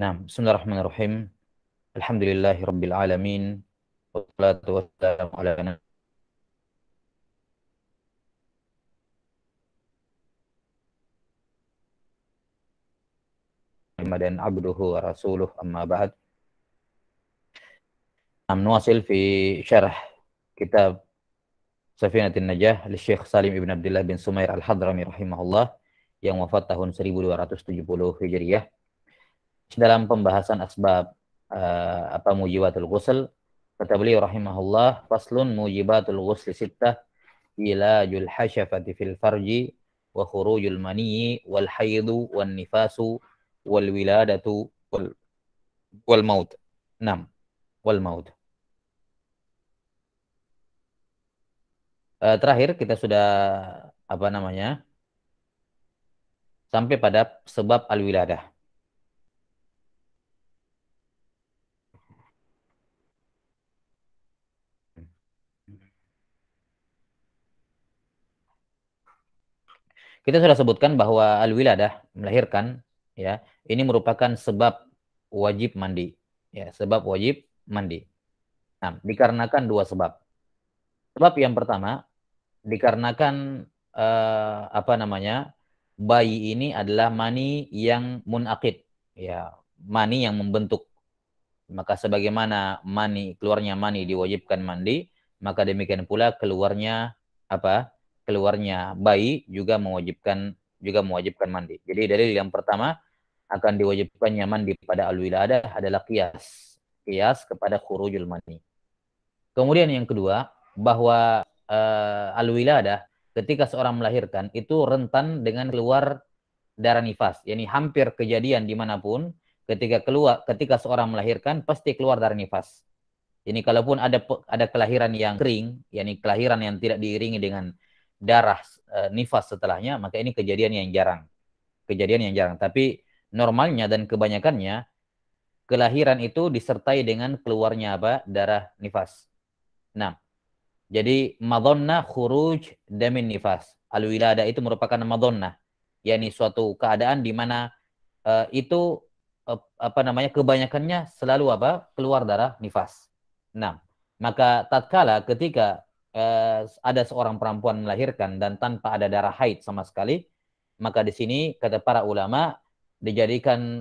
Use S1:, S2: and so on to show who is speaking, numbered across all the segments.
S1: Nah, bismillahirrahmanirrahim. Alhamdulillahirabbil alamin. Wassalatu wassalamu ala Muhammadin abduhu wa rasuluh amma ba'd. Nuwasil fi syarah kitab Safinatin Najah li Syekh Salim ibn Abdullah bin Sumair al-Hadrami rahimahullah yang wafat tahun 1270 Hijriah. Dalam pembahasan asbab mujibatul ghusl, kata beliau rahimahullah, faslun mujibatul ghusli sittah, ilajul hasyafati fil farji wa khurujul maniyyi wal haidu wan nifasu wal wiladatu wal maut. 6. Wal maut. Terakhir kita sudah sampai pada sebab al-wiladah. Kita sudah sebutkan bahwa al-wiladah, melahirkan, ya, ini merupakan sebab wajib mandi, ya, sebab wajib mandi. Nah, dikarenakan dua sebab. Sebab yang pertama dikarenakan bayi ini adalah mani yang munaqid, ya, mani yang membentuk. Maka sebagaimana keluarnya mani diwajibkan mandi, maka demikian pula keluarnya bayi juga mewajibkan mandi. Jadi dalil yang pertama akan diwajibkannya mandi pada al-wiladah adalah qiyas kepada khurujul mani. Kemudian yang kedua, bahwa al-wiladah ketika seorang melahirkan itu rentan dengan keluar darah nifas. Yani hampir kejadian dimanapun ketika seorang melahirkan pasti keluar darah nifas. Ini kalaupun ada kelahiran yang kering, yakni kelahiran yang tidak diiringi dengan darah nifas setelahnya, maka ini kejadian yang jarang. Tapi normalnya dan kebanyakannya kelahiran itu disertai dengan keluarnya darah nifas. Nah, jadi madonna khuruj damin nifas. Al-wiladah itu merupakan madonna, yakni suatu keadaan di mana itu kebanyakannya selalu keluar darah nifas. Nah, maka tatkala ketika ada seorang perempuan melahirkan dan tanpa ada darah haid sama sekali, maka di sini kata para ulama dijadikan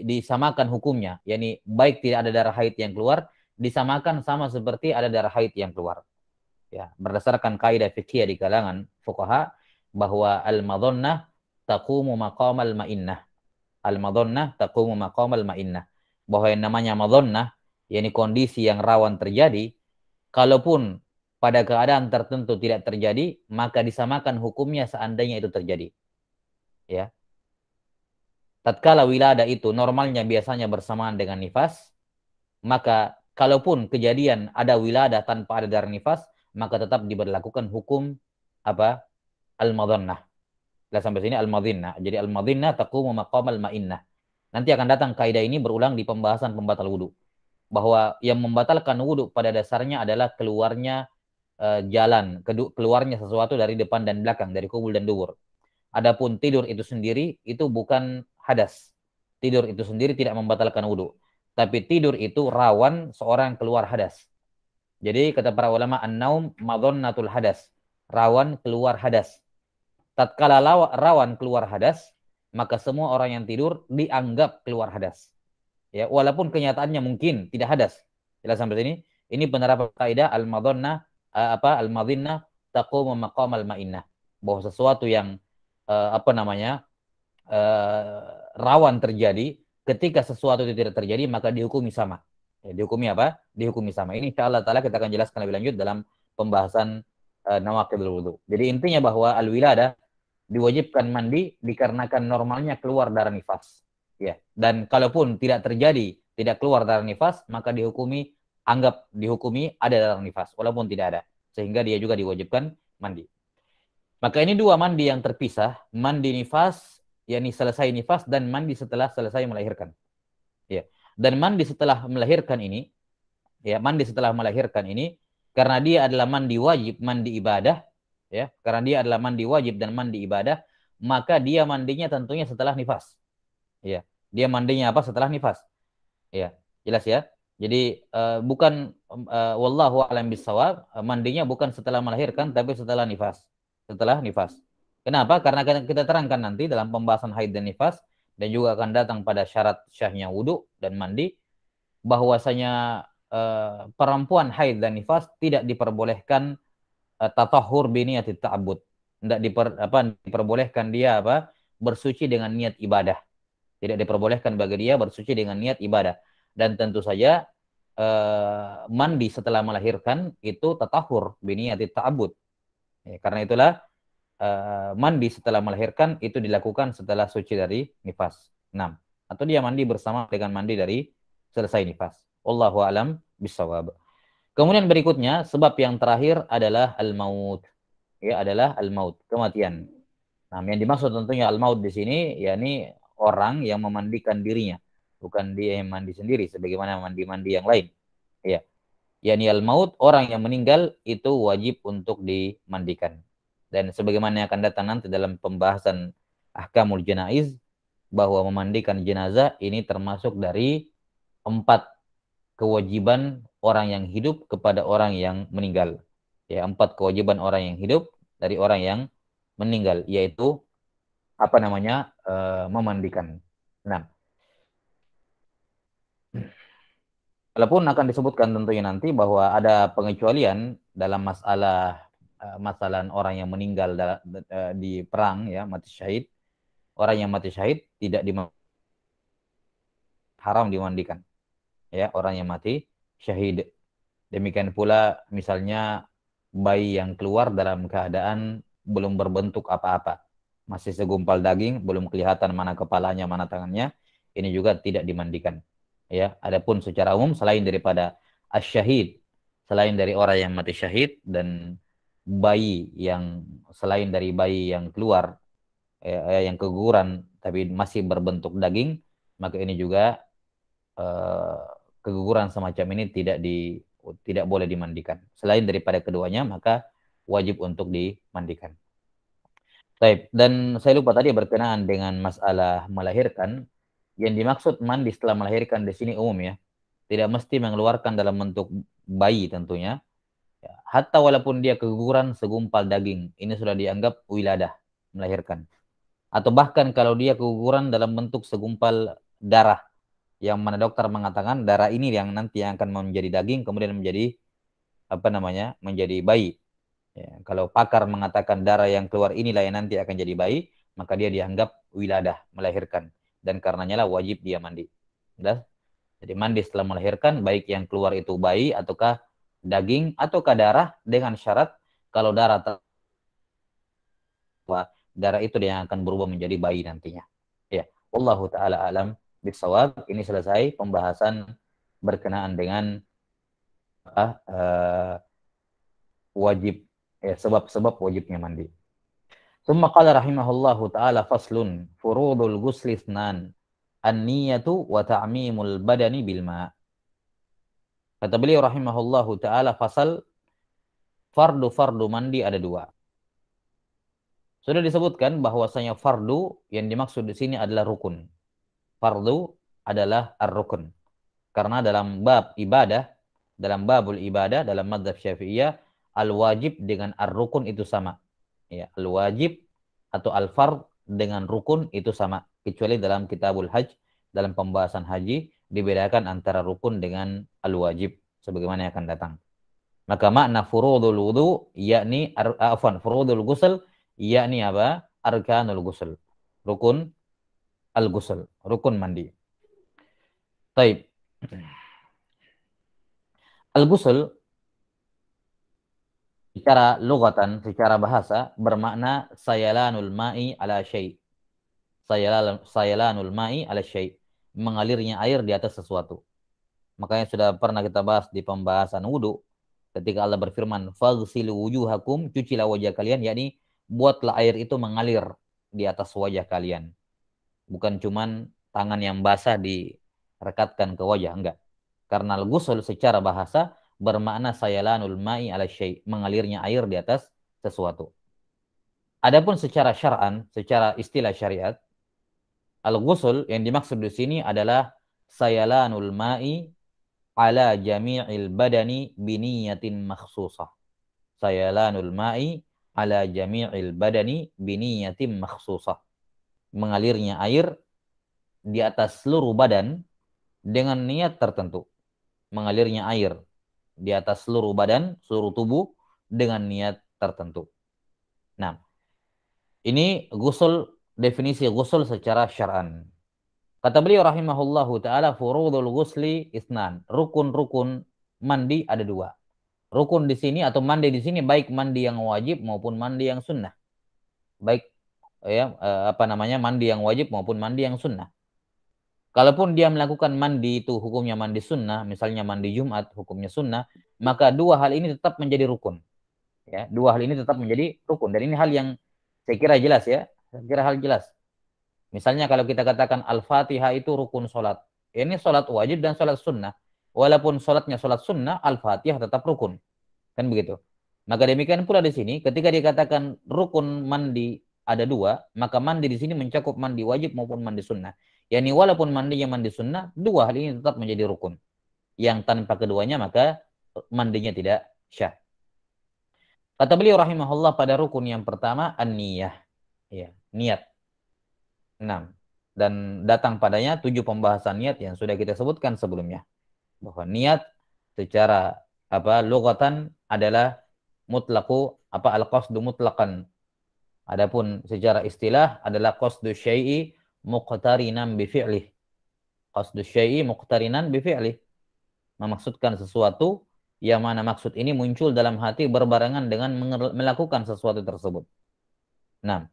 S1: disamakan hukumnya, yakni baik tidak ada darah haid yang keluar disamakan sama seperti ada darah haid yang keluar. Ya, berdasarkan kaidah fikih di kalangan fuqaha bahwa al-madhannah taqumu maqamal ma'innah. Al-madhannah taqumu maqamal ma'innah. Bahwa yang namanya madhannah, yakni kondisi yang rawan terjadi, kalaupun pada keadaan tertentu tidak terjadi, maka disamakan hukumnya seandainya itu terjadi. Ya. Tatkala wiladah itu normalnya biasanya bersamaan dengan nifas, maka kalaupun kejadian ada wiladah tanpa ada darah nifas, maka tetap diberlakukan hukum al-madhannah. Sampai sini al-madhinnah. Jadi al-madhinnah taqumu maqamal ma'innah. Nanti akan datang kaidah ini berulang di pembahasan pembatal wudu. Bahwa yang membatalkan wudu pada dasarnya adalah keluarnya keluarnya sesuatu dari depan dan belakang, dari kubul dan dubur. Adapun tidur itu sendiri itu bukan hadas. Tidur itu sendiri tidak membatalkan wudu. Tapi tidur itu rawan seorang keluar hadas. Jadi kata para ulama, an-naum madhannatul hadas, rawan keluar hadas. Tatkala rawan keluar hadas, maka semua orang yang tidur dianggap keluar hadas. Ya, walaupun kenyataannya mungkin tidak hadas. Jelas sampai sini? Ini penerapan kaidah al-madhannah al-madhinnah taqumu maqamal ma'innah. Bahwa sesuatu yang rawan terjadi, ketika sesuatu itu tidak terjadi maka dihukumi sama. Ya, dihukumi apa? Dihukumi sama. Ini insyaallah taala kita akan jelaskan lebih lanjut dalam pembahasan nawaqidul wudu. Jadi intinya bahwa al-wiladah diwajibkan mandi dikarenakan normalnya keluar darah nifas. Ya. Dan kalaupun tidak terjadi, tidak keluar darah nifas, maka dihukumi ada darah nifas walaupun tidak ada. Sehingga dia juga diwajibkan mandi. Maka ini dua mandi yang terpisah, mandi nifas, yakni selesai nifas, dan mandi setelah selesai melahirkan. Ya. Dan mandi setelah melahirkan ini, karena dia adalah mandi wajib, mandi ibadah, ya, karena dia adalah mandi wajib dan mandi ibadah, maka dia mandinya tentunya setelah nifas. Ya. Dia mandinya apa? Setelah nifas. Ya, jelas ya. Jadi bukan wallahu a'lam bissawab, mandinya bukan setelah melahirkan tapi setelah nifas. Setelah nifas. Kenapa? Karena kita terangkan nanti dalam pembahasan haid dan nifas dan juga akan datang pada syarat syahnya wudhu dan mandi bahwasanya perempuan haid dan nifas tidak diperbolehkan tatahur biniyatit ta'abbud. Tidak diperbolehkan dia bersuci dengan niat ibadah. Tidak diperbolehkan bagi dia bersuci dengan niat ibadah. Dan tentu saja mandi setelah melahirkan itu tatahur biniyatit ta'abbud. Ya, karena itulah mandi setelah melahirkan itu dilakukan setelah suci dari nifas. 6. Atau dia mandi bersama dengan mandi dari selesai nifas. Wallahu alam bisawab. Kemudian berikutnya sebab yang terakhir adalah al-maut. Ya, adalah al-maut, kematian. Nah, yang dimaksud tentunya al-maut di sini yakni orang yang memandikan dirinya, bukan dia yang mandi sendiri sebagaimana mandi-mandi yang lain. Ya. Yani al-maut, orang yang meninggal itu wajib untuk dimandikan. Dan sebagaimana yang akan datang nanti dalam pembahasan ahkamul janaiz bahwa memandikan jenazah ini termasuk dari 4 kewajiban orang yang hidup kepada orang yang meninggal. Ya, 4 kewajiban orang yang hidup dari orang yang meninggal, yaitu memandikan. Nah, walaupun akan disebutkan tentunya nanti bahwa ada pengecualian dalam masalah orang yang meninggal di perang, ya, mati syahid. Orang yang mati syahid tidak haram dimandikan. Ya, orang yang mati syahid. Demikian pula misalnya bayi yang keluar dalam keadaan belum berbentuk apa-apa. Masih segumpal daging, belum kelihatan mana kepalanya, mana tangannya, ini juga tidak dimandikan. Ya, adapun secara umum selain daripada asyahid, selain dari orang yang mati syahid dan bayi yang selain dari bayi yang keluar yang keguguran tapi masih berbentuk daging, maka ini juga keguguran semacam ini tidak boleh dimandikan. Selain daripada keduanya, maka wajib untuk dimandikan. Baik, dan saya lupa tadi berkenaan dengan masalah melahirkan. Yang dimaksud mandi setelah melahirkan di sini umum ya. Tidak mesti mengeluarkan dalam bentuk bayi tentunya. Ya, hatta walaupun dia keguguran segumpal daging, ini sudah dianggap wiladah, melahirkan. Atau bahkan kalau dia keguguran dalam bentuk segumpal darah, yang mana dokter mengatakan darah ini yang nanti yang akan menjadi daging kemudian menjadi menjadi bayi. Ya, kalau pakar mengatakan darah yang keluar inilah yang nanti akan jadi bayi, maka dia dianggap wiladah, melahirkan, dan karenanya lah wajib dia mandi. Sudah? Jadi mandi setelah melahirkan, baik yang keluar itu bayi ataukah daging ataukah darah, dengan syarat kalau darah itu yang akan berubah menjadi bayi nantinya. Ya, wallahu taala alam bisawab. Ini selesai pembahasan berkenaan dengan wajib sebab-sebab wajibnya mandi. Tsumma qala rahimahullahu taala faslun furudul ghusli itsnan an-niyatu wa ta'mimul badani bil ma'. Kata beliau rahimahullahu taala fasal fardu mandi ada 2. Sudah disebutkan bahwasanya fardu yang dimaksud di sini adalah rukun. Fardu adalah ar-rukun. Karena dalam bab ibadah, dalam babul ibadah, dalam mazhab Syafi'iyah, al-wajib dengan ar-rukun itu sama. Ya, al-wajib atau al-fard dengan rukun itu sama. Kecuali dalam kitabul hajj, dalam pembahasan haji, dibedakan antara rukun dengan al-wajib. Sebagaimana yang akan datang. Maka makna furudul wudu, yakni, furudul ghusl, yakni apa? Arkanul ghusl. Rukun al-ghusl. Rukun mandi. Taib. Al-ghusl secara lugatan, secara bahasa bermakna sayalanul ma'i ala syai'. Sayalanul ma'i ala syai', mengalirnya air di atas sesuatu. Makanya sudah pernah kita bahas di pembahasan wudu ketika Allah berfirman faghsilu wujuhakum, cucilah wajah kalian, yakni buatlah air itu mengalir di atas wajah kalian. Bukan cuman tangan yang basah direkatkan ke wajah, enggak. Karena al-ghusl secara bahasa bermakna sayalanul ma'i ala syai', mengalirnya air di atas sesuatu. Adapun secara syar'an, secara istilah syariat, Al-ghusl yang dimaksud di sini adalah sayalanul ma'i ala jami'il badani biniyatin makhsusah. Sayalanul ma'i ala jami'il badani biniyatin makhsusah. Mengalirnya air di atas seluruh badan dengan niat tertentu. Mengalirnya air di atas seluruh badan, seluruh tubuh dengan niat tertentu. Nah, ini ghusl, definisi ghusl secara syar'an. Kata beliau rahimahullahu ta'ala, furudul ghusli isnan. Rukun-rukun mandi ada dua. Rukun di sini atau mandi di sini baik mandi yang wajib maupun mandi yang sunnah. Baik ya mandi yang wajib maupun mandi yang sunnah. Kalaupun dia melakukan mandi itu hukumnya mandi sunnah, misalnya mandi Jumat hukumnya sunnah, maka dua hal ini tetap menjadi rukun. Ya, dua hal ini tetap menjadi rukun. Dan ini hal yang saya kira jelas ya. Saya kira hal jelas. Misalnya kalau kita katakan Al-Fatihah itu rukun sholat. Ini sholat wajib dan sholat sunnah. Walaupun sholatnya sholat sunnah, Al-Fatihah tetap rukun. Kan begitu. Maka demikian pula di sini, ketika dikatakan rukun mandi ada dua, maka mandi di sini mencakup mandi wajib maupun mandi sunnah. Yani walaupun mandinya mandi sunnah, dua hal ini tetap menjadi rukun. Yang tanpa keduanya maka mandinya tidak syah. Kata beliau rahimahullah pada rukun yang pertama an-niyah. Ya, niat. 6. Dan datang padanya 7 pembahasan niat yang sudah kita sebutkan sebelumnya. Bahwa niat secara lughatan adalah mutlaqu al-qasdu mutlaqan. Adapun secara istilah adalah qasdu syai'i muqtarinan bi fi'lih. Qasdu syai'i muqtarinan bi fi'lih. Memaksudkan sesuatu yang mana maksud ini muncul dalam hati berbarengan dengan melakukan sesuatu tersebut. Nah,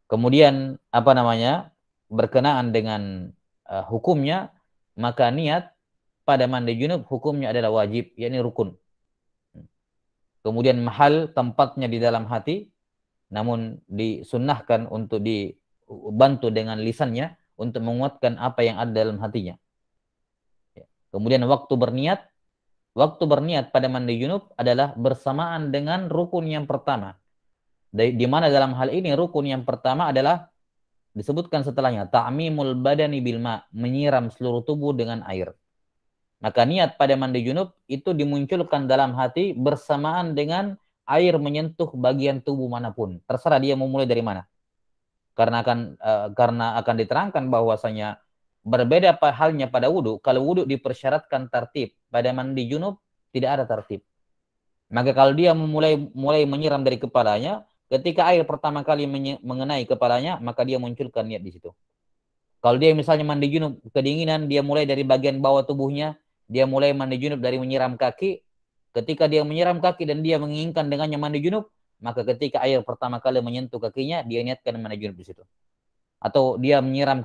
S1: kemudian berkenaan dengan hukumnya, maka niat pada mandi junub hukumnya adalah wajib, yakni rukun. Kemudian mahal tempatnya di dalam hati, namun disunnahkan untuk dibantu dengan lisannya untuk menguatkan apa yang ada dalam hatinya. Kemudian waktu berniat pada mandi junub adalah bersamaan dengan rukun yang pertama. Di mana dalam hal ini rukun yang pertama adalah disebutkan setelahnya ta'mimul badani bil ma, menyiram seluruh tubuh dengan air. Maka niat pada mandi junub itu dimunculkan dalam hati bersamaan dengan air menyentuh bagian tubuh manapun. Terserah dia memulai dari mana. Karena akan diterangkan bahwasanya berbeda halnya pada wudu. Kalau wudu dipersyaratkan tertib, pada mandi junub tidak ada tertib. Maka kalau dia mulai menyiram dari kepalanya, ketika air pertama kali mengenai kepalanya, maka dia munculkan niat di situ. Kalau dia misalnya mandi junub kedinginan, dia mulai dari bagian bawah tubuhnya, dia mulai mandi junub dari menyiram kaki. Ketika dia menyiram kaki dan dia menginginkan dengannya mandi junub, maka ketika air pertama kali menyentuh kakinya, dia niatkan mandi junub di situ. Atau dia menyiram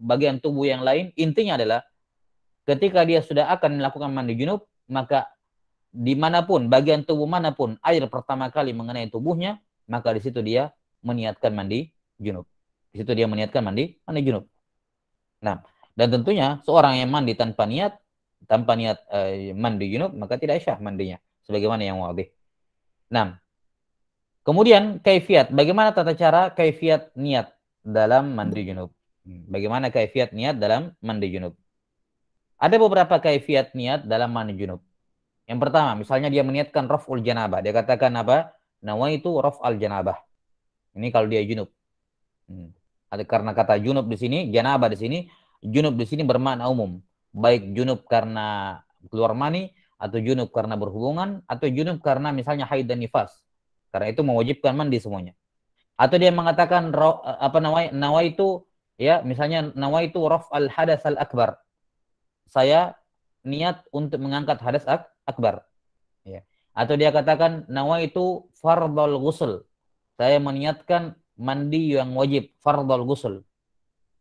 S1: bagian tubuh yang lain, intinya adalah ketika dia sudah akan melakukan mandi junub, maka dimanapun, bagian tubuh manapun air pertama kali mengenai tubuhnya, maka di situ dia meniatkan mandi junub. Di situ dia meniatkan mandi junub. Nah, dan tentunya seorang yang mandi tanpa niat mandi junub, maka tidak syah mandinya, sebagaimana yang wadih. Nah, kemudian kaifiat, bagaimana tata cara kaifiat niat dalam mandi junub? Bagaimana kaifiat niat dalam mandi junub? Ada beberapa kaifiat niat dalam mandi junub. Yang pertama, misalnya dia meniatkan raf'ul janabah. Dia katakan apa? Nawaitu raf'al janabah. Ini kalau dia junub. Ada karena kata junub di sini, janabah di sini, junub di sini bermakna umum. Baik junub karena keluar mani, atau junub karena berhubungan, atau junub karena misalnya haid dan nifas. Karena itu mewajibkan mandi semuanya. Atau dia mengatakan nawaitu, ya, misalnya nawaitu raf'al hadas al-akbar. Saya niat untuk mengangkat hadas akbar. Ya. Atau dia katakan nawaitu fardhal ghusl. Saya meniatkan mandi yang wajib, fardhal ghusl.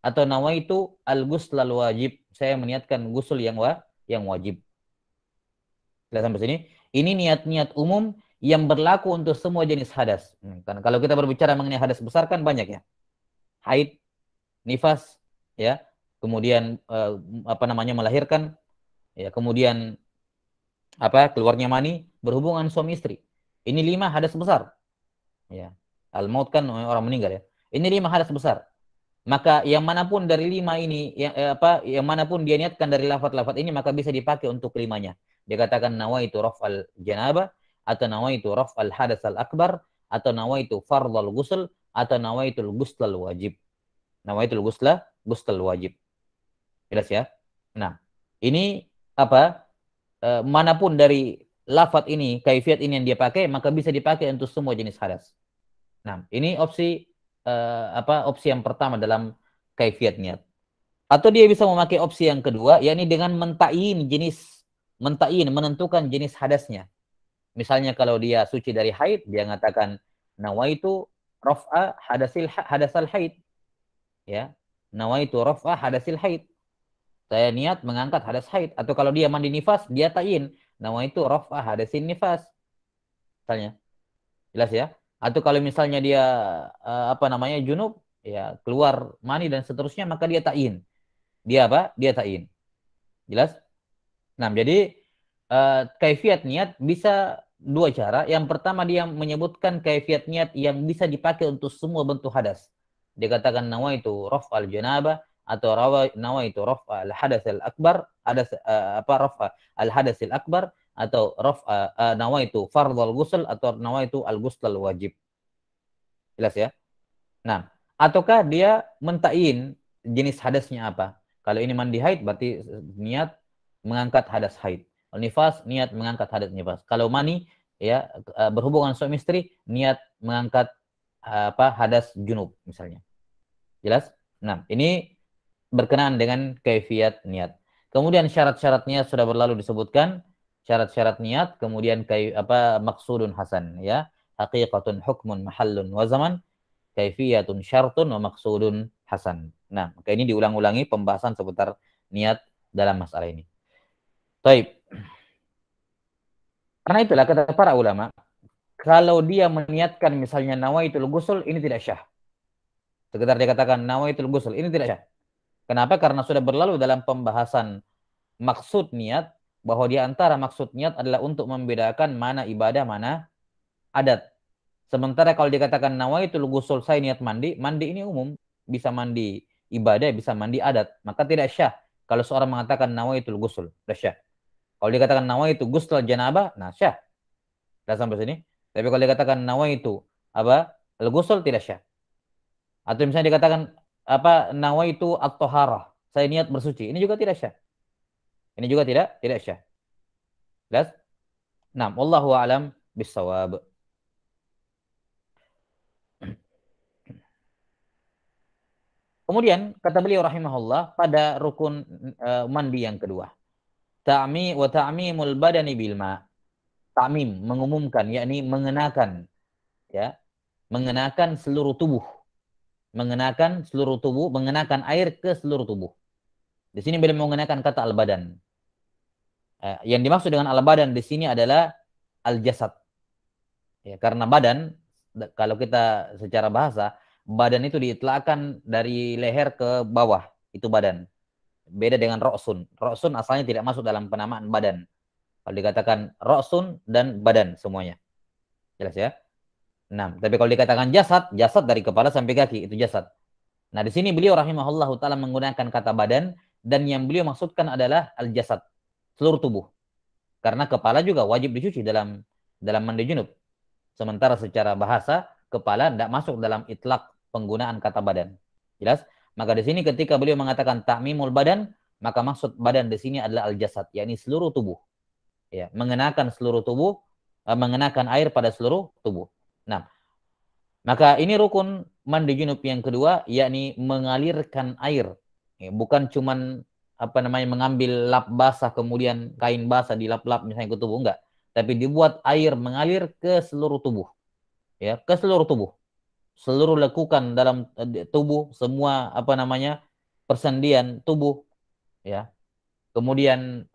S1: Atau nawaitu al-ghusl al-wajib. Saya meniatkan ghusl yang wajib. Lihat sampai sini. Ini niat-niat umum yang berlaku untuk semua jenis hadas. Karena kalau kita berbicara mengenai hadas besar kan banyak ya. Haid, nifas, ya. Kemudian melahirkan, ya, kemudian keluarnya mani, berhubungan suami istri. Ini 5 hadas besar. Ya. Al-maut kan orang meninggal ya. Ini 5 hadas besar. Maka yang manapun dari 5 ini, yang manapun dia niatkan dari lafaz-lafaz ini, maka bisa dipakai untuk kelimanya. Dia katakan nawaitu raf'al janabah, atau nawaitu raf'al hadatsal akbar, atau nawaitu fardhal ghusl, atau nawaitul ghuslal wajib. Nawaitul ghuslal wajib. Jelas ya? Nah, ini apa? Manapun dari lafaz ini, kaifiat ini yang dia pakai, maka bisa dipakai untuk semua jenis hadas. Nah, ini opsi opsi yang pertama dalam kaifiat niat. Atau dia bisa memakai opsi yang kedua, yakni dengan menentukan jenis hadasnya. Misalnya kalau dia suci dari haid, dia mengatakan nawaitu raf'a hadasal haid. Ya. Nawaitu raf'a hadasil haid. Saya niat mengangkat hadas haid. Atau kalau dia mandi nifas, dia ta'in nawaitu raf'a hadasin nifas. Misalnya. Jelas ya? Atau kalau misalnya dia junub, ya keluar mani dan seterusnya, maka dia ta'in. Dia apa? Dia ta'in. Jelas? Nah, jadi kaifiat niat bisa dua cara. Yang pertama dia menyebutkan kaifiat niat yang bisa dipakai untuk semua bentuk hadas. Dia katakan nawaitu raf'al janabah atau nawaitu raf'al hadasil akbar, raf'al hadasil akbar, atau nawaitu fardhal ghusl, atau nawaitu al ghuslal wajib. Jelas ya? Nah, ataukah dia mentain jenis hadasnya apa? Kalau ini mandi haid berarti niat mengangkat hadas haid. Kalau nifas niat mengangkat hadas nifas. Kalau mani ya berhubungan suami istri niat mengangkat hadas junub misalnya. Jelas? Nah, ini berkenaan dengan kaifiat niat. Kemudian syarat-syarat niat sudah berlalu disebutkan. Syarat-syarat niat, kemudian maksudun hasan ya. Haqiqatun hukmun mahallun wa zaman, kaifiyatun syartun wa maksudun hasan. Nah, maka ini diulang-ulangi pembahasan seputar niat dalam masalah ini. Baik. Karena itulah kata para ulama, kalau dia meniatkan misalnya nawaitul ghusl, ini tidak syah. Sekedar dia katakan nawaitul ghusl, ini tidak syah. Kenapa? Karena sudah berlalu dalam pembahasan maksud niat, bahwa di antara maksud niat adalah untuk membedakan mana ibadah, mana adat. Sementara kalau dikatakan nawaitul ghusl, saya niat mandi, mandi ini umum, bisa mandi ibadah, bisa mandi adat, maka tidak syah kalau seorang mengatakan nawaitul ghusl, tidak syah. Kalau dikatakan nawaitu ghusl janabah, nah syah. Sudah sampai sini. Tapi kalau dikatakan nawaitu al-ghusl, tidak syah. Atau misalnya dikatakan nawaitu at-taharah, saya niat bersuci, ini juga tidak syah. Ini juga tidak syah. Jelas? Nah, wallahu a'lam bissawab. Kemudian kata beliau rahimahullah pada rukun mandi yang kedua. Ta'mimul badani bil ma. Ta'mim mengumumkan, yakni mengenakan ya, mengenakan seluruh tubuh. Mengenakan seluruh tubuh, mengenakan air ke seluruh tubuh. Di sini beliau mengenakan kata al-badan. Yang dimaksud dengan al-badan di sini adalah al-jasad. Ya, karena badan, kalau kita secara bahasa, badan itu diitlakkan dari leher ke bawah, itu badan. Beda dengan roksun. Roksun asalnya tidak masuk dalam penamaan badan. Kalau dikatakan roksun dan badan semuanya. Jelas ya? Nah, tapi kalau dikatakan jasad, jasad dari kepala sampai kaki, itu jasad. Nah, di sini beliau rahimahullah ta'ala menggunakan kata badan, dan yang beliau maksudkan adalah al-jasad, seluruh tubuh. Karena kepala juga wajib dicuci dalam mandi junub. Sementara secara bahasa, kepala tidak masuk dalam itlak penggunaan kata badan. Jelas? Maka di sini ketika beliau mengatakan ta'mimul badan, maka maksud badan di sini adalah al-jasad, yakni seluruh tubuh. Ya, mengenakan seluruh tubuh, mengenakan air pada seluruh tubuh. Nah, maka ini rukun mandi junub yang kedua, yakni mengalirkan air. Ya, bukan cuman mengambil lap basah kemudian kain basah dilap-lap misalnya ke tubuh, enggak. Tapi dibuat air mengalir ke seluruh tubuh. Ya, ke seluruh tubuh. Seluruh lekukan dalam tubuh, semua persendian tubuh, ya. Kemudian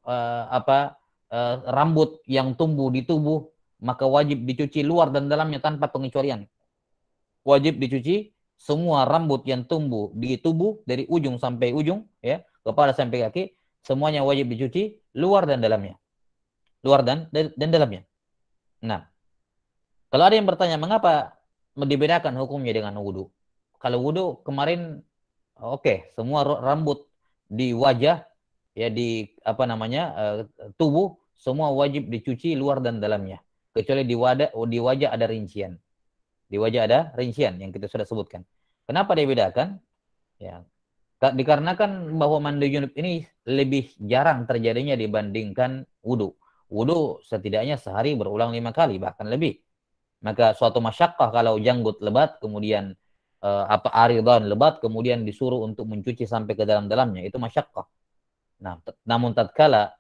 S1: rambut yang tumbuh di tubuh, maka wajib dicuci luar dan dalamnya tanpa pengecualian. Wajib dicuci semua rambut yang tumbuh di tubuh dari ujung sampai ujung, ya, kepala sampai kaki, semuanya wajib dicuci luar dan dalamnya. Luar dan dalamnya. Nah, kalau ada yang bertanya mengapa dibedakan hukumnya dengan wudhu? Kalau wudhu kemarin Oke, semua rambut di wajah, ya di apa namanya tubuh, semua wajib dicuci luar dan dalamnya. Kecuali di wajah ada rincian. Di wajah ada rincian yang kita sudah sebutkan. Kenapa dibedakan? Ya, dikarenakan bahwa mandi junub ini lebih jarang terjadinya dibandingkan wudu. Wudu setidaknya sehari berulang 5 kali, bahkan lebih. Maka suatu masyakkah kalau janggut lebat, kemudian aridan lebat, kemudian disuruh untuk mencuci sampai ke dalam-dalamnya, itu masyakkah. Nah, namun tatkala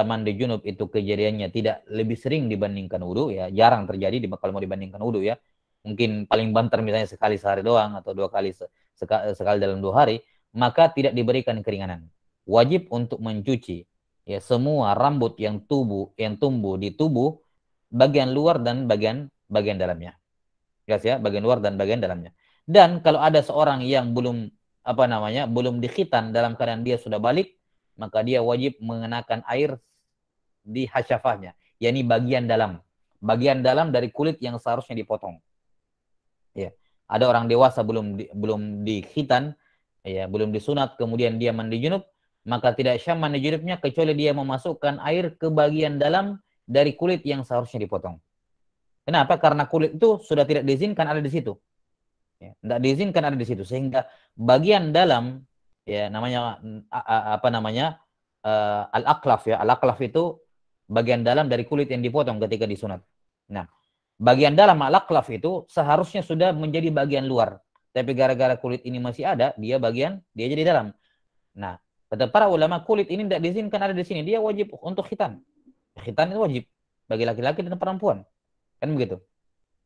S1: mandi junub itu kejadiannya tidak lebih sering dibandingkan wudu, ya jarang terjadi kalau mau dibandingkan wudu ya. Mungkin paling banter misalnya sekali sehari doang atau 2 kali sekali dalam 2 hari, maka tidak diberikan keringanan. Wajib untuk mencuci ya semua rambut yang tumbuh di tubuh bagian luar dan bagian bagian dalamnya. Jelas ya, bagian luar dan bagian dalamnya. Dan kalau ada seorang yang belum dikhitan dalam keadaan dia sudah balik, maka dia wajib mengenakan air di hasyafahnya, yakni bagian dalam dari kulit yang seharusnya dipotong. Ya. Ada orang dewasa belum dikhitan, ya, belum disunat, kemudian dia mandi junub, maka tidak syah mandi junubnya kecuali dia memasukkan air ke bagian dalam dari kulit yang seharusnya dipotong. Kenapa? Karena kulit itu sudah tidak diizinkan ada di situ. Ya, tidak diizinkan ada di situ, sehingga bagian dalam, ya namanya apa namanya al-aklaf, ya al-aklaf itu bagian dalam dari kulit yang dipotong ketika disunat. Nah, bagian dalam al-aklaf itu seharusnya sudah menjadi bagian luar, tapi gara-gara kulit ini masih ada, dia jadi dalam. Nah, kata para ulama, kulit ini tidak diizinkan ada di sini, dia wajib untuk khitan. Khitan itu wajib bagi laki-laki dan perempuan, kan begitu.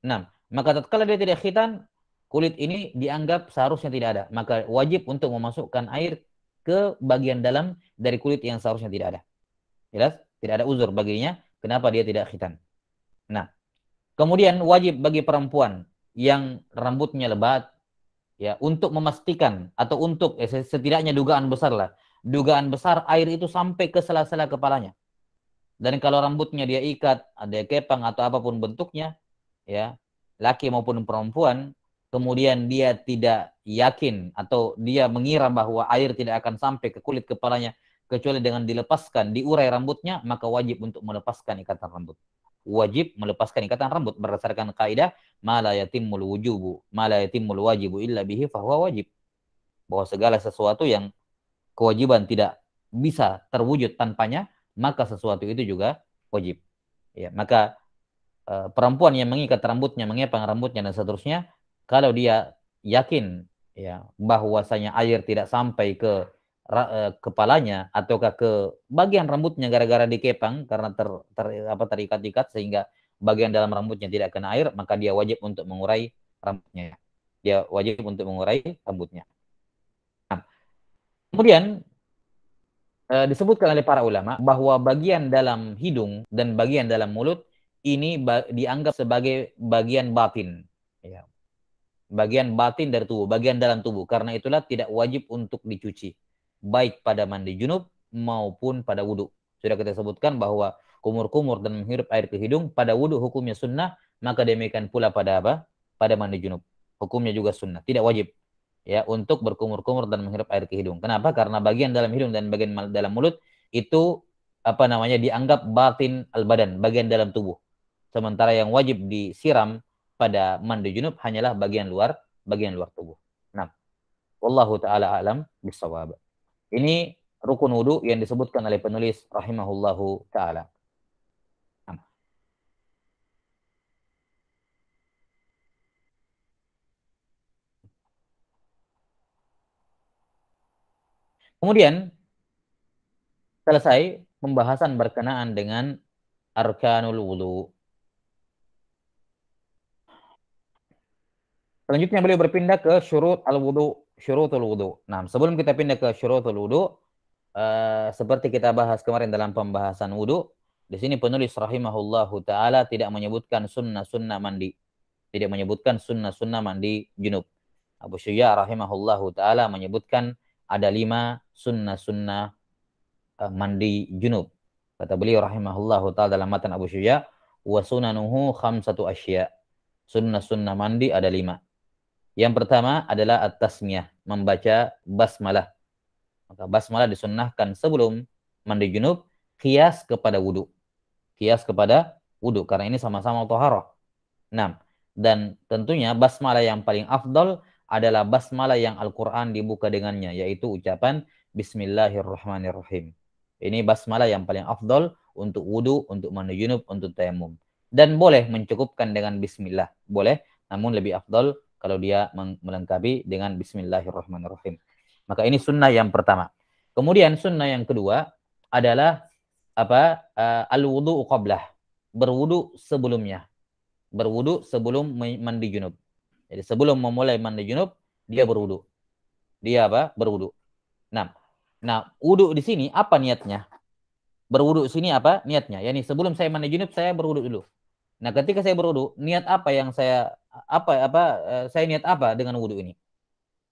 S1: Nah, maka tatkala dia tidak khitan, kulit ini dianggap seharusnya tidak ada. Maka wajib untuk memasukkan air ke bagian dalam dari kulit yang seharusnya tidak ada. Jelas? Tidak ada uzur baginya kenapa dia tidak khitan. Nah, kemudian wajib bagi perempuan yang rambutnya lebat, ya, untuk memastikan atau untuk setidaknya dugaan besar lah. Dugaan besar air itu sampai ke sela-sela kepalanya. Dan kalau rambutnya dia ikat, ada kepang atau apapun bentuknya, ya, laki maupun perempuan, kemudian dia tidak yakin atau dia mengira bahwa air tidak akan sampai ke kulit kepalanya kecuali dengan dilepaskan, diurai rambutnya, maka wajib untuk melepaskan ikatan rambut. Wajib melepaskan ikatan rambut berdasarkan kaidah ma la yatimul wajibu illa bihi fahuwa wajib. Bahwa segala sesuatu yang kewajiban tidak bisa terwujud tanpanya, maka sesuatu itu juga wajib. Ya, maka perempuan yang mengikat rambutnya, mengepang rambutnya dan seterusnya, kalau dia yakin ya bahwasanya air tidak sampai ke kepalanya ataukah ke bagian rambutnya gara-gara dikepang karena terikat-ikat sehingga bagian dalam rambutnya tidak kena air, maka dia wajib untuk mengurai rambutnya. Dia wajib untuk mengurai rambutnya. Nah, kemudian disebutkan oleh para ulama bahwa bagian dalam hidung dan bagian dalam mulut ini dianggap sebagai bagian batin, ya. Bagian batin dari tubuh, bagian dalam tubuh. Karena itulah tidak wajib untuk dicuci, baik pada mandi junub maupun pada wudhu. Sudah kita sebutkan bahwa kumur-kumur dan menghirup air ke hidung pada wudhu hukumnya sunnah, maka demikian pula pada apa? Pada mandi junub. Hukumnya juga sunnah, tidak wajib ya untuk berkumur-kumur dan menghirup air ke hidung. Kenapa? Karena bagian dalam hidung dan bagian dalam mulut itu dianggap batin al-badan, bagian dalam tubuh. Sementara yang wajib disiram pada mandi junub hanyalah bagian luar tubuh. Nah, wallahu taala alam bisawab. Ini rukun wudu yang disebutkan oleh penulis rahimahullahu taala. Nah. Kemudian selesai pembahasan berkenaan dengan arkanul wudu. Selanjutnya beliau berpindah ke syurutul wudu. Nah, sebelum kita pindah ke syurutul wudu, seperti kita bahas kemarin dalam pembahasan wudu, di sini penulis rahimahullahu taala tidak menyebutkan sunnah-sunnah mandi. Tidak menyebutkan sunnah-sunnah mandi junub. Abu Syuja rahimahullahu taala menyebutkan ada 5 sunnah-sunnah mandi junub. Kata beliau rahimahullahu taala dalam matan Abu Syuja, wa sunanuhu khamsatu asya. Sunnah-sunnah mandi ada 5. Yang pertama adalah at-tasmiyah, membaca basmalah. Maka basmalah disunnahkan sebelum mandi junub, kias kepada wudu. Kias kepada wudu, karena ini sama-sama thaharah. 6. Dan tentunya basmalah yang paling afdol adalah basmalah yang Al-Quran dibuka dengannya, yaitu ucapan Bismillahirrahmanirrahim. Ini basmalah yang paling afdol untuk wudu, untuk mandi junub, untuk tayamum. Dan boleh mencukupkan dengan Bismillah. Boleh, namun lebih afdol kalau dia melengkapi dengan Bismillahirrahmanirrahim. Maka ini sunnah yang pertama. Kemudian sunnah yang kedua adalah al-wudu qablah, berwudu sebelumnya, berwudu sebelum mandi junub. Jadi sebelum memulai mandi junub dia berwudu. Dia berwudu. Nah, wudu di sini apa niatnya? Berwudu sini apa niatnya? Yani sebelum saya mandi junub saya berwudu dulu. Nah, ketika saya berwudu, niat apa yang saya saya niat apa dengan wudu ini?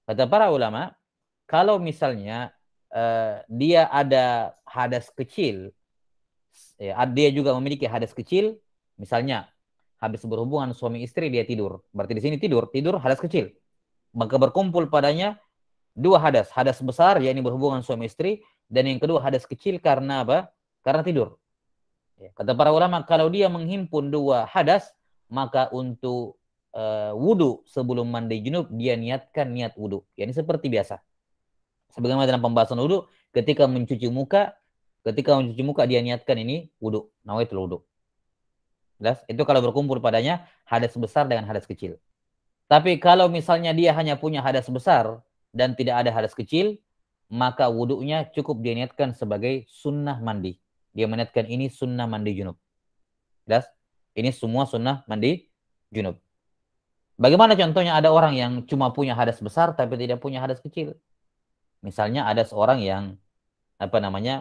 S1: Kata para ulama, kalau misalnya dia ada hadas kecil, ya, dia juga memiliki hadas kecil, misalnya habis berhubungan suami istri dia tidur, berarti di sini tidur hadas kecil, maka berkumpul padanya dua hadas, hadas besar yakni berhubungan suami istri, dan yang kedua hadas kecil karena apa? Karena tidur. Ya, kata para ulama, kalau dia menghimpun dua hadas, maka untuk wudu sebelum mandi junub dia niatkan niat wudu, yakni seperti biasa. Sebagaimana dalam pembahasan wudu, ketika mencuci muka dia niatkan ini wudu, nawaitul wudu. Jelas? Itu kalau berkumpul padanya hadas besar dengan hadas kecil. Tapi kalau misalnya dia hanya punya hadas besar dan tidak ada hadas kecil, maka wudunya cukup dia niatkan sebagai sunnah mandi. Dia meniatkan ini sunnah mandi junub. Jelas? Ini semua sunnah mandi junub. Bagaimana contohnya ada orang yang cuma punya hadas besar tapi tidak punya hadas kecil? Misalnya ada seorang yang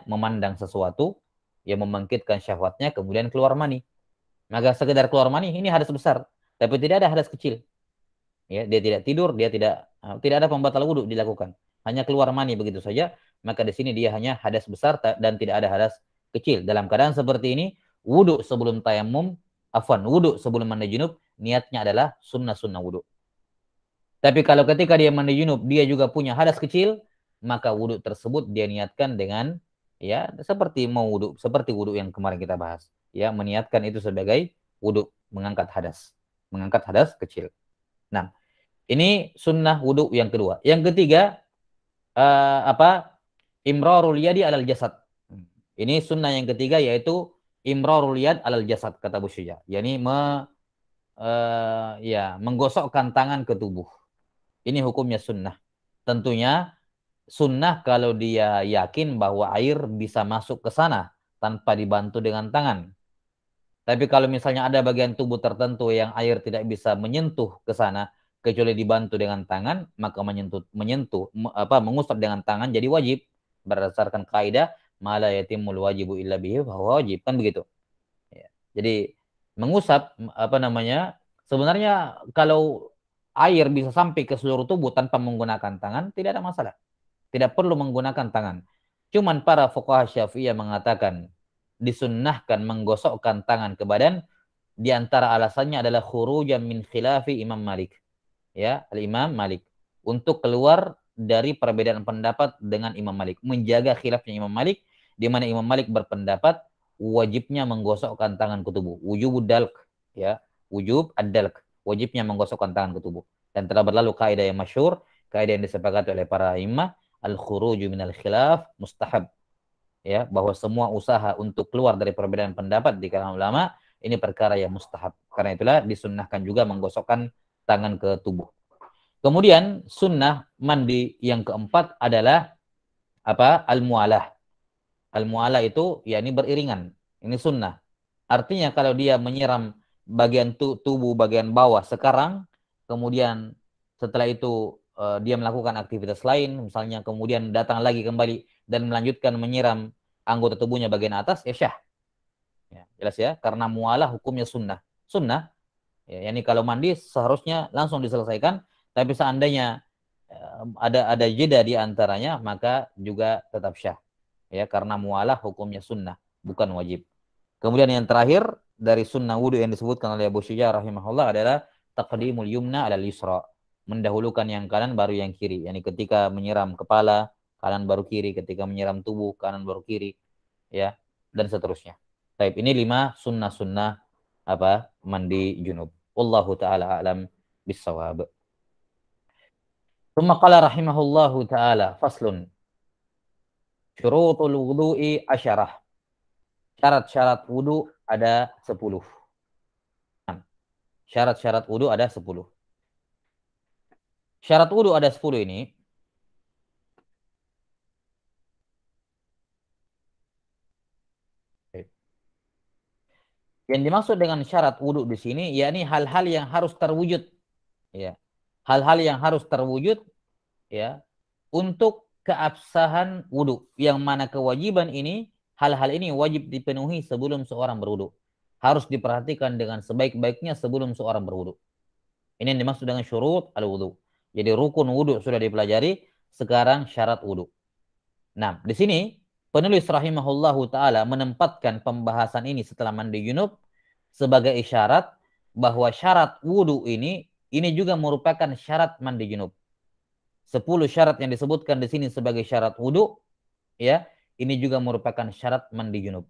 S1: memandang sesuatu yang membangkitkan syahwatnya kemudian keluar mani. Maka sekedar keluar mani ini hadas besar, tapi tidak ada hadas kecil. Ya, dia tidak tidur, dia tidak ada pembatal wudu dilakukan. Hanya keluar mani begitu saja, maka di sini dia hanya hadas besar dan tidak ada hadas kecil. Dalam keadaan seperti ini, wudu sebelum tayamum, wudu sebelum mandi junub, niatnya adalah sunnah-sunnah wudu. Tapi kalau ketika dia mandi junub, dia juga punya hadas kecil, maka wudu tersebut dia niatkan dengan ya seperti wudu yang kemarin kita bahas, ya, meniatkan itu sebagai wudu, mengangkat hadas kecil. Nah, ini sunnah wudu yang kedua. Yang ketiga imrarul yadi alal jasad. Ini sunnah yang ketiga, yaitu imrarul yad alal jasad, kata Abu Syuja, yakni menggosokkan tangan ke tubuh. Ini hukumnya sunnah. Tentunya sunnah kalau dia yakin bahwa air bisa masuk ke sana tanpa dibantu dengan tangan. Tapi kalau misalnya ada bagian tubuh tertentu yang air tidak bisa menyentuh ke sana kecuali dibantu dengan tangan, maka mengusap dengan tangan jadi wajib berdasarkan kaidah mala yatimul wajibu illa bihi bahwa wajib, kan begitu. Ya. Jadi mengusap sebenarnya kalau air bisa sampai ke seluruh tubuh tanpa menggunakan tangan tidak ada masalah. Tidak perlu menggunakan tangan. Cuman para fuqaha Syafi'iyah mengatakan disunnahkan menggosokkan tangan ke badan, di antara alasannya adalah khurujan min khilafi Imam Malik. Ya, Al-Imam Malik, untuk keluar dari perbedaan pendapat dengan Imam Malik, menjaga khilafnya Imam Malik, di mana Imam Malik berpendapat wajibnya menggosokkan tangan ke tubuh, wujub ad-dalq, ya, wujub ad-dalq, wajibnya menggosokkan tangan ke tubuh. Dan telah berlalu kaidah yang masyhur, kaidah yang disepakati oleh para imam, al-khuruju minal khilaf mustahab, ya, bahwa semua usaha untuk keluar dari perbedaan pendapat di kalangan ulama ini perkara yang mustahab. Karena itulah disunnahkan juga menggosokkan tangan ke tubuh. Kemudian sunnah mandi yang keempat adalah al-mu'alah. Al-mu'alah itu yakni beriringan. Ini sunnah. Artinya kalau dia menyiram bagian tubuh bagian bawah sekarang, kemudian setelah itu dia melakukan aktivitas lain, misalnya kemudian datang lagi kembali dan melanjutkan menyiram anggota tubuhnya bagian atas, ya syah. Ya, jelas ya, karena mualah hukumnya sunnah. Sunnah, ya, yani kalau mandi seharusnya langsung diselesaikan, tapi seandainya ada jeda di antaranya, maka juga tetap syah. Ya, karena mualah hukumnya sunnah, bukan wajib. Kemudian yang terakhir dari sunnah wudu yang disebutkan oleh Abu Syuja rahimahullah adalah taqdimul yumna alal yusra, mendahulukan yang kanan baru yang kiri. Yani ketika menyiram kepala, kanan baru kiri, ketika menyiram tubuh, kanan baru kiri, ya, dan seterusnya. Baik, ini 5 sunnah-sunnah apa? Mandi junub. Wallahu taala alam bisawab. Tsumma qala rahimahullahu taala faslun. Syurutul wudu'i asyarah. Syarat-syarat wudu ada 10. Syarat-syarat wudu ada 10. Syarat wudu ada 10 ini yang dimaksud dengan syarat wudu di sini yakni hal-hal yang harus terwujud, ya. Hal-hal yang harus terwujud, ya, untuk keabsahan wudu, yang mana kewajiban ini, hal-hal ini wajib dipenuhi sebelum seorang berwudu. Harus diperhatikan dengan sebaik-baiknya sebelum seorang berwudu. Ini yang dimaksud dengan syurut al-wudu. Jadi rukun wudu sudah dipelajari, sekarang syarat wudu. Nah, di sini penulis rahimahullahu taala menempatkan pembahasan ini setelah mandi junub sebagai isyarat bahwa syarat wudu ini juga merupakan syarat mandi junub. 10 syarat yang disebutkan di sini sebagai syarat wudu, ya, ini juga merupakan syarat mandi junub.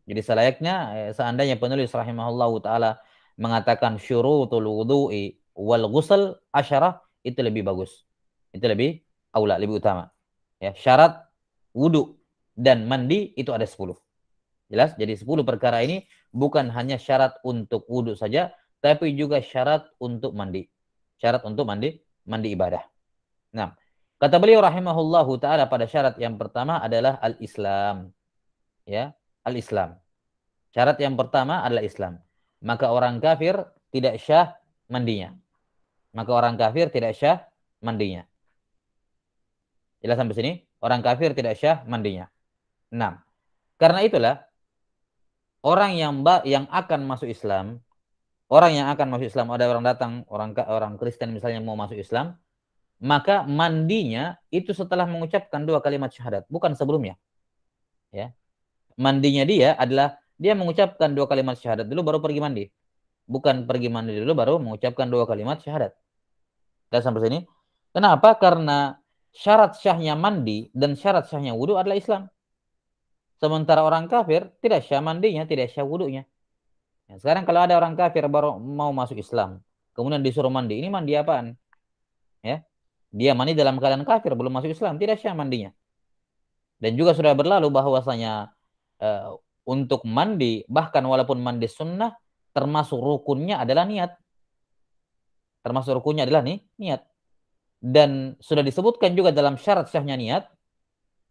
S1: Jadi selayaknya seandainya penulis rahimahullahu taala mengatakan syurutul wudu'i wal ghusl asyarah, itu lebih bagus. Itu lebih aula, lebih utama. Ya, syarat wudu dan mandi itu ada 10. Jelas? Jadi 10 perkara ini bukan hanya syarat untuk wudu saja, tapi juga syarat untuk mandi. Syarat untuk mandi ibadah. Nah, kata beliau rahimahullahu taala pada syarat yang pertama adalah al-Islam. Ya, al-Islam. Syarat yang pertama adalah Islam. Maka orang kafir tidak syah mandinya. Maka orang kafir tidak syah mandinya. Jelas sampai sini? Orang kafir tidak syah mandinya. Nah, karena itulah orang yang akan masuk Islam, ada orang datang, orang Kristen misalnya mau masuk Islam, maka mandinya itu setelah mengucapkan 2 kalimat syahadat, bukan sebelumnya. Ya. Mandinya dia adalah dia mengucapkan 2 kalimat syahadat dulu baru pergi mandi. Bukan pergi mandi dulu baru mengucapkan 2 kalimat syahadat. Sudah sampai sini? Kenapa? Karena syarat syahnya mandi dan syarat syahnya wudu adalah Islam. Sementara orang kafir tidak syah mandinya, tidak syah wudunya. Nah, sekarang kalau ada orang kafir baru mau masuk Islam, kemudian disuruh mandi, ini mandi apaan? Ya, dia mandi dalam keadaan kafir, belum masuk Islam, tidak syah mandinya. Dan juga sudah berlalu bahwasanya untuk mandi, bahkan walaupun mandi sunnah, termasuk rukunnya adalah niat. Termasuk rukunnya adalah niat. Dan sudah disebutkan juga dalam syarat syahnya niat.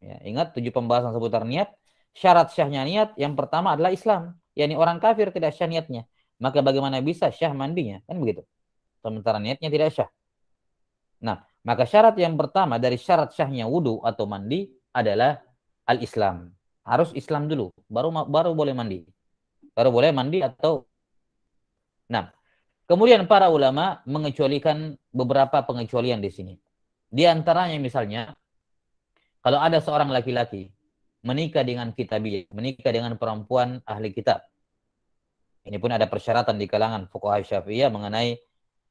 S1: Ya, ingat 7 pembahasan seputar niat. Syarat syahnya niat yang pertama adalah Islam. Yani orang kafir tidak syah niatnya. Maka bagaimana bisa syah mandinya? Kan begitu. Sementara niatnya tidak syah. Nah, maka syarat yang pertama dari syarat syahnya wudu atau mandi adalah al-Islam. Harus Islam dulu, baru boleh mandi. Baru boleh mandi atau... Nah, kemudian para ulama mengecualikan beberapa pengecualian di sini. Di antaranya misalnya, kalau ada seorang laki-laki menikah dengan kitabiyah, menikah dengan perempuan ahli kitab. Ini pun ada persyaratan di kalangan fuqaha Syafi'iyah mengenai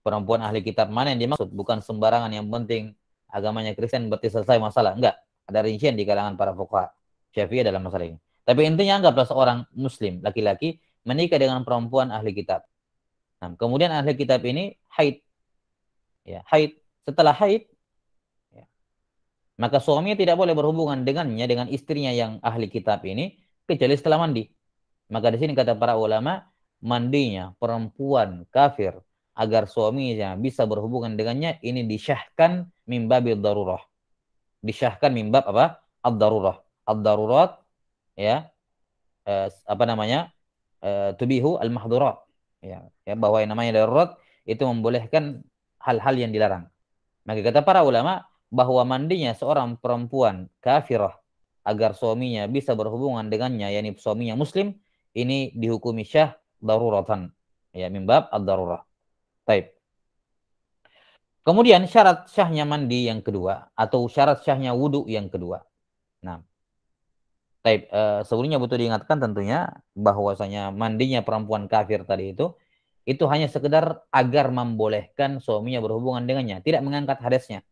S1: perempuan ahli kitab mana yang dimaksud. Bukan sembarangan yang penting agamanya Kristen berarti selesai masalah. Enggak. Ada rincian di kalangan para fuqaha Syafi'iyah dalam masalah ini. Tapi intinya anggaplah seorang muslim, laki-laki, menikah dengan perempuan ahli kitab. Nah, kemudian ahli kitab ini haid. Ya, haid. Setelah haid, ya, maka suaminya tidak boleh berhubungan dengannya, dengan istrinya yang ahli kitab ini, kecuali setelah mandi. Maka di sini kata para ulama, mandinya perempuan kafir agar suaminya bisa berhubungan dengannya, ini disyahkan min babil darurah. Disyahkan min bab apa? Ad-darurah. Ad-darurat, ya, tubihu al-mahdurat. Ya, bahwa yang namanya darurat itu membolehkan hal-hal yang dilarang. Maka kata para ulama bahwa mandinya seorang perempuan kafirah agar suaminya bisa berhubungan dengannya, yakni suaminya muslim, ini dihukumi syah daruratan. Ya, min bab ad-darurah. Baik. Kemudian syarat syahnya mandi yang kedua atau syarat syahnya wudu yang kedua. Nah, sebelumnya butuh diingatkan tentunya bahwasanya mandinya perempuan kafir tadi itu itu hanya sekedar agar membolehkan suaminya berhubungan dengannya, tidak mengangkat hadasnya.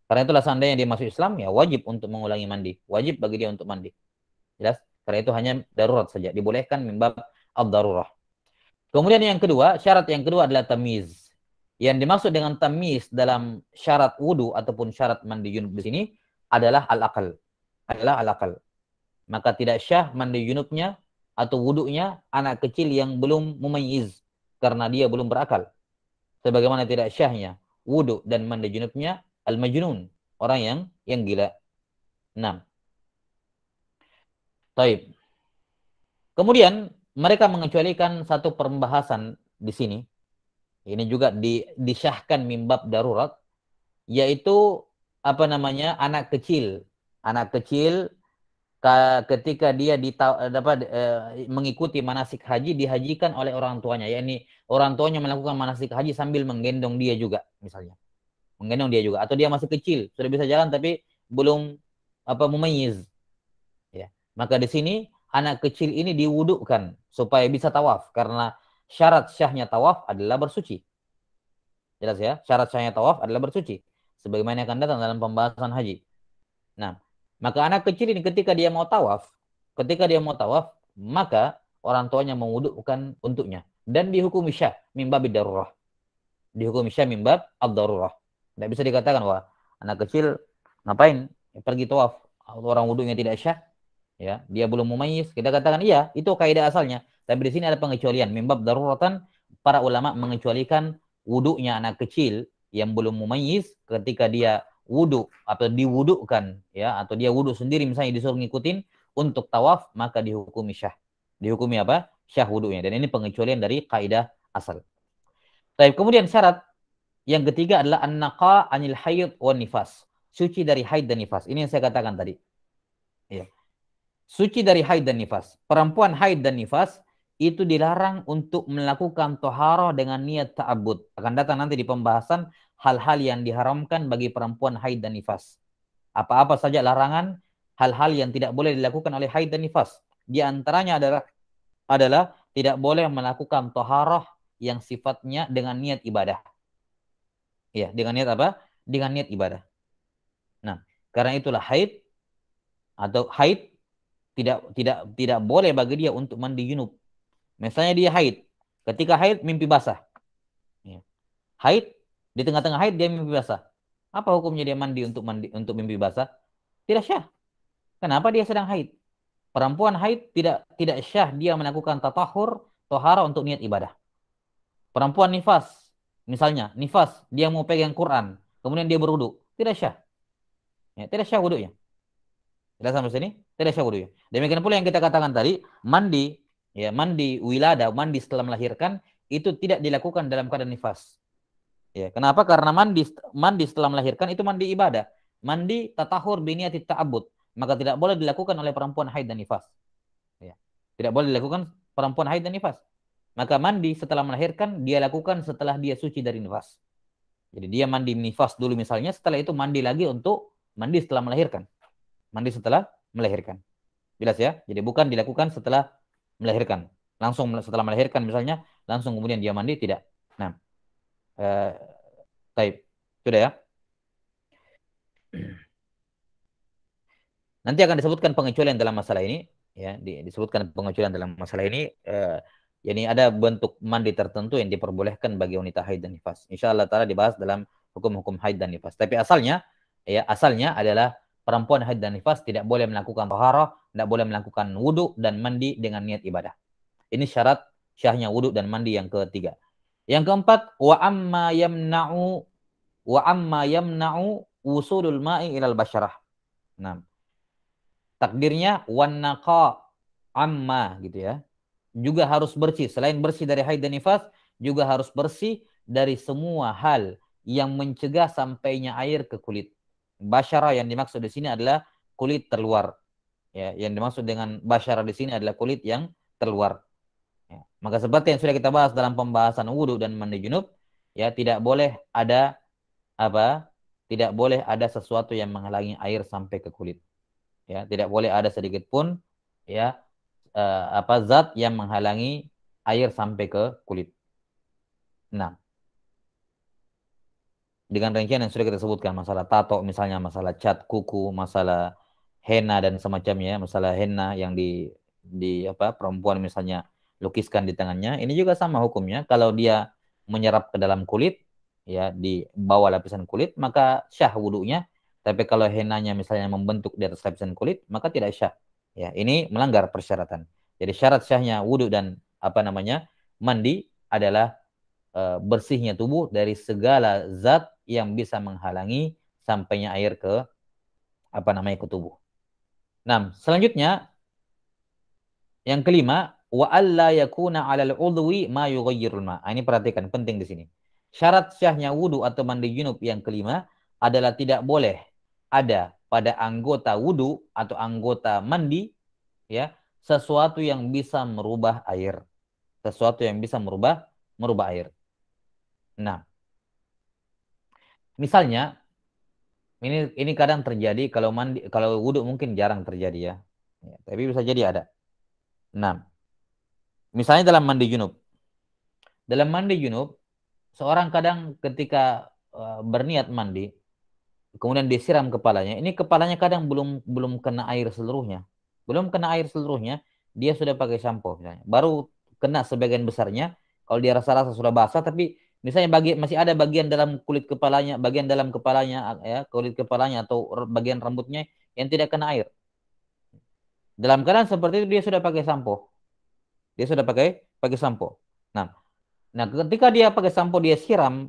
S1: Karena itulah seandainya dia masuk Islam, ya wajib untuk mengulangi mandi. Wajib bagi dia untuk mandi. Jelas? Karena itu hanya darurat saja. Dibolehkan mimbab ad-darurah. Kemudian yang kedua, syarat yang kedua adalah tamyiz. Yang dimaksud dengan tamyiz dalam syarat wudu ataupun syarat mandi junub di sini adalah al-aqal. Adalah al-aqal. Maka tidak syah mandi junubnya atau wudunya anak kecil yang belum mumayyiz karena dia belum berakal. Sebagaimana tidak syahnya wudu dan mandi junubnya al-majnun, orang yang gila. 6. Taib. Kemudian mereka mengecualikan satu pembahasan di sini. Ini juga disyahkan mimbab darurat, yaitu apa namanya, anak kecil. Anak kecil ketika dia mengikuti manasik haji dihajikan oleh orang tuanya, yakni orang tuanya melakukan manasik haji sambil menggendong dia juga, misalnya menggendong dia juga, atau dia masih kecil sudah bisa jalan tapi belum mumayyiz, ya, maka di sini anak kecil ini diwudukkan supaya bisa tawaf, karena syarat syahnya tawaf adalah bersuci. Jelas ya, syarat syahnya tawaf adalah bersuci, sebagaimana akan datang dalam pembahasan haji. Nah, maka anak kecil ini ketika dia mau tawaf, maka orang tuanya mewudukkan untuknya dan dihukum syah mimbab darurah. Dihukum syah mimbab ad-darurah. Tidak bisa dikatakan wah anak kecil ngapain pergi tawaf, orang wuduknya tidak syah, ya, dia belum mumayyiz. Kita katakan iya, itu kaidah asalnya. Tapi di sini ada pengecualian, mimbab daruratan, para ulama mengecualikan wuduknya anak kecil yang belum mumayyiz ketika dia wudu atau diwudukkan, ya, atau dia wudu sendiri misalnya disuruh ngikutin untuk tawaf, maka dihukumi syah. Dihukumi apa? Syah wudunya. Dan ini pengecualian dari kaidah asal. Tapi kemudian syarat yang ketiga adalah an-naqa anil haid wan nifas. Suci dari haid dan nifas. Ini yang saya katakan tadi. Ya. Suci dari haid dan nifas. Perempuan haid dan nifas itu dilarang untuk melakukan toharoh dengan niat ta'abbud. Akan datang nanti di pembahasan hal-hal yang diharamkan bagi perempuan haid dan nifas. Apa-apa saja larangan, hal-hal yang tidak boleh dilakukan oleh haid dan nifas. Di antaranya adalah tidak boleh melakukan toharoh yang sifatnya dengan niat ibadah. Ya, dengan niat apa? Dengan niat ibadah. Nah, karena itulah haid tidak boleh bagi dia untuk mandi junub. Misalnya dia haid, ketika haid mimpi basah. Ya. Haid, di tengah-tengah haid dia mimpi basah. Apa hukumnya dia mandi untuk mimpi basah? Tidak syah. Kenapa? Dia sedang haid. Perempuan haid tidak syah dia melakukan tatahur, tohara untuk niat ibadah. Perempuan nifas, misalnya nifas, dia mau pegang Quran, kemudian dia berwudu, tidak syah. Ya, tidak syah wudunya. Tidak sampai sini, tidak syah wudunya. Demikian pula yang kita katakan tadi, mandi, ya, mandi wilada, mandi setelah melahirkan itu tidak dilakukan dalam keadaan nifas. Ya, kenapa? Karena mandi setelah melahirkan itu mandi ibadah, mandi tatahur biniyati ta'abbud, maka tidak boleh dilakukan oleh perempuan haid dan nifas. Ya. Tidak boleh dilakukan perempuan haid dan nifas. Maka mandi setelah melahirkan dia lakukan setelah dia suci dari nifas. Jadi dia mandi nifas dulu misalnya, setelah itu mandi lagi untuk mandi setelah melahirkan. Mandi setelah melahirkan. Jelas ya? Jadi bukan dilakukan setelah melahirkan. Langsung setelah melahirkan misalnya, langsung kemudian dia mandi, tidak. Nah, taib. Sudah ya? Nanti akan disebutkan pengecualian dalam masalah ini, ya, disebutkan pengecualian dalam masalah ini. Yani ada bentuk mandi tertentu yang diperbolehkan bagi wanita haid dan nifas. Insyaallah taala dibahas dalam hukum-hukum haid dan nifas. Tapi asalnya adalah perempuan haid dan nifas tidak boleh melakukan taharah, tidak boleh melakukan wudu dan mandi dengan niat ibadah. Ini syarat syahnya wudu dan mandi yang ketiga. Yang keempat, wa amma yamna'u wusulul ma'i ilal basyarah. Nah, takdirnya wan naqa amma gitu ya. Juga harus bersih. Selain bersih dari haid dan nifas, juga harus bersih dari semua hal yang mencegah sampainya air ke kulit. Basyarah yang dimaksud di sini adalah kulit terluar. Ya, yang dimaksud dengan basyarah di sini adalah kulit yang terluar. Ya. Maka seperti yang sudah kita bahas dalam pembahasan wudu dan mandi junub, ya, tidak boleh ada Tidak boleh ada sesuatu yang menghalangi air sampai ke kulit. Ya, tidak boleh ada sedikit pun, ya, zat yang menghalangi air sampai ke kulit. Nah, dengan rincian yang sudah kita sebutkan, masalah tato misalnya, masalah cat kuku, masalah henna dan semacamnya, masalah henna yang di apa perempuan misalnya lukiskan di tangannya, ini juga sama hukumnya. Kalau dia menyerap ke dalam kulit, ya di bawah lapisan kulit, maka syah wudunya. Tapi kalau hennanya misalnya membentuk di atas lapisan kulit, maka tidak syah. Ya, ini melanggar persyaratan. Jadi syarat syahnya wudu dan apa namanya mandi adalah bersihnya tubuh dari segala zat yang bisa menghalangi sampainya air ke apa namanya ke tubuh. Nah, selanjutnya yang kelima, wa alla yakuna 'alal udwi ma yughayyirul ma. Ini perhatikan penting di sini. Syarat syahnya wudu atau mandi junub yang kelima adalah tidak boleh ada pada anggota wudu atau anggota mandi ya sesuatu yang bisa merubah air. Sesuatu yang bisa merubah air. Nah, misalnya ini kadang terjadi kalau mandi kalau wudhu mungkin jarang terjadi ya. Ya, tapi bisa jadi ada. Nah, misalnya dalam mandi junub. Dalam mandi junub, seorang kadang ketika berniat mandi, kemudian disiram kepalanya. Ini kepalanya kadang belum belum kena air seluruhnya. Belum kena air seluruhnya, dia sudah pakai sampo misalnya. Baru kena sebagian besarnya. Kalau dia rasa-rasa sudah basah, tapi misalnya masih ada bagian dalam kulit kepalanya, bagian dalam kepalanya ya, kulit kepalanya atau bagian rambutnya yang tidak kena air. Dalam keadaan seperti itu dia sudah pakai sampo. Dia sudah pakai sampo. Nah, nah ketika dia pakai sampo dia siram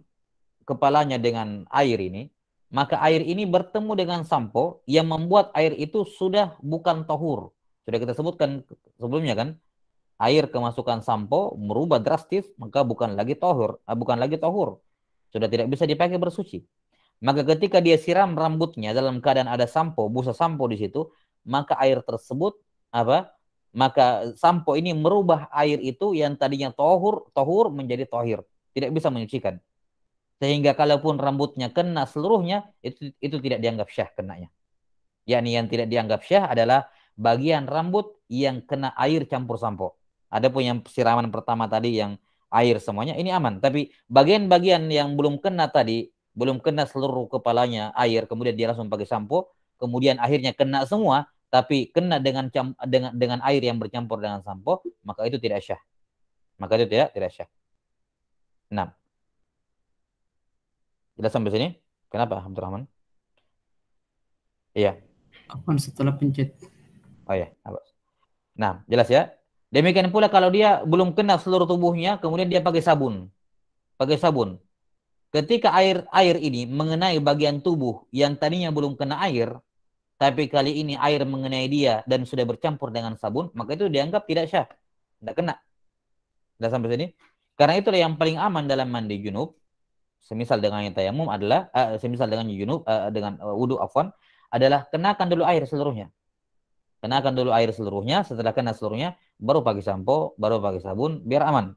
S1: kepalanya dengan air ini, maka air ini bertemu dengan sampo yang membuat air itu sudah bukan tohur. Sudah kita sebutkan sebelumnya kan, air kemasukan sampo merubah drastis, maka bukan lagi tohur, sudah tidak bisa dipakai bersuci. Maka ketika dia siram rambutnya dalam keadaan ada sampo, busa sampo di situ, maka air tersebut apa? Maka sampo ini merubah air itu yang tadinya tohur menjadi tohir, tidak bisa menyucikan. Sehingga kalaupun rambutnya kena seluruhnya, itu tidak dianggap syah kenanya. Yakni yang tidak dianggap syah adalah bagian rambut yang kena air campur sampo. Adapun yang siraman pertama tadi yang air semuanya, ini aman. Tapi bagian-bagian yang belum kena tadi, belum kena seluruh kepalanya air, kemudian dia langsung pakai sampo, kemudian akhirnya kena semua, tapi kena dengan air yang bercampur dengan sampo, maka itu tidak syah. Maka itu tidak syah. Nah, jelas sampai sini? Kenapa, Abdurrahman? Iya.
S2: Apaan setelah pencet?
S1: Oh ya. Nah, jelas ya. Demikian pula kalau dia belum kena seluruh tubuhnya, kemudian dia pakai sabun. Pakai sabun. Ketika air ini mengenai bagian tubuh yang tadinya belum kena air, tapi kali ini air mengenai dia dan sudah bercampur dengan sabun, maka itu dianggap tidak syah. Tidak kena. Sudah sampai sini? Karena itulah yang paling aman dalam mandi junub, semisal dengan yang tayamum adalah, semisal dengan junub, dengan wudu afwan, adalah kenakan dulu air seluruhnya. Kenakan dulu air seluruhnya, setelah kena seluruhnya, baru pakai sampo, baru pakai sabun, biar aman.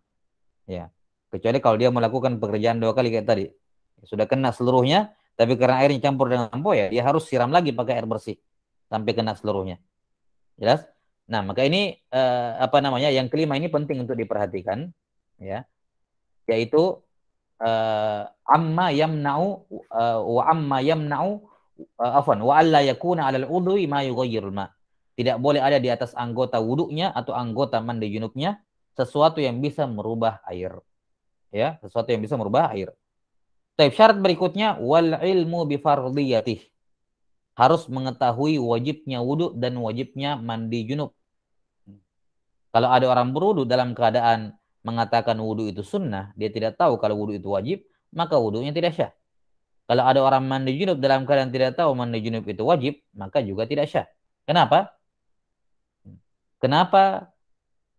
S1: Ya. Kecuali kalau dia melakukan pekerjaan 2 kali kayak tadi. Sudah kena seluruhnya, tapi karena airnya campur dengan sampo ya, dia harus siram lagi pakai air bersih sampai kena seluruhnya. Jelas? Nah, maka ini apa namanya? Yang kelima ini penting untuk diperhatikan, ya, yaitu amma yamna'u wa amma yamna'u afwan wa alla yakuna 'alal udwi ma yughayyirul ma. Tidak boleh ada di atas anggota wuduknya atau anggota mandi junubnya sesuatu yang bisa merubah air. Ya, sesuatu yang bisa merubah air. Tapi syarat berikutnya wal ilmu bi fardhiyatih. Harus mengetahui wajibnya wuduk dan wajibnya mandi junub. Kalau ada orang berwudu dalam keadaan mengatakan wudu itu sunnah, dia tidak tahu kalau wudu itu wajib, maka wudunya tidak syah. Kalau ada orang mandi junub dalam keadaan tidak tahu mandi junub itu wajib, maka juga tidak syah. Kenapa? Kenapa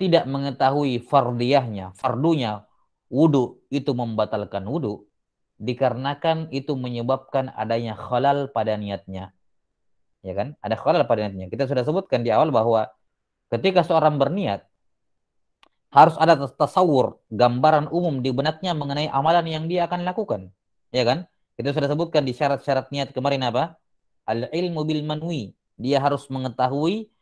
S1: tidak mengetahui fardiyahnya, fardunya wudu itu membatalkan wudu? Dikarenakan itu menyebabkan adanya khalal pada niatnya. Ya kan? Ada khalal pada niatnya. Kita sudah sebutkan di awal bahwa ketika seorang berniat, harus ada tasawur, gambaran umum di benaknya mengenai amalan yang dia akan lakukan. Ya kan? Kita sudah sebutkan di syarat-syarat niat kemarin apa? Al-ilmu bil manwi. Dia harus mengetahui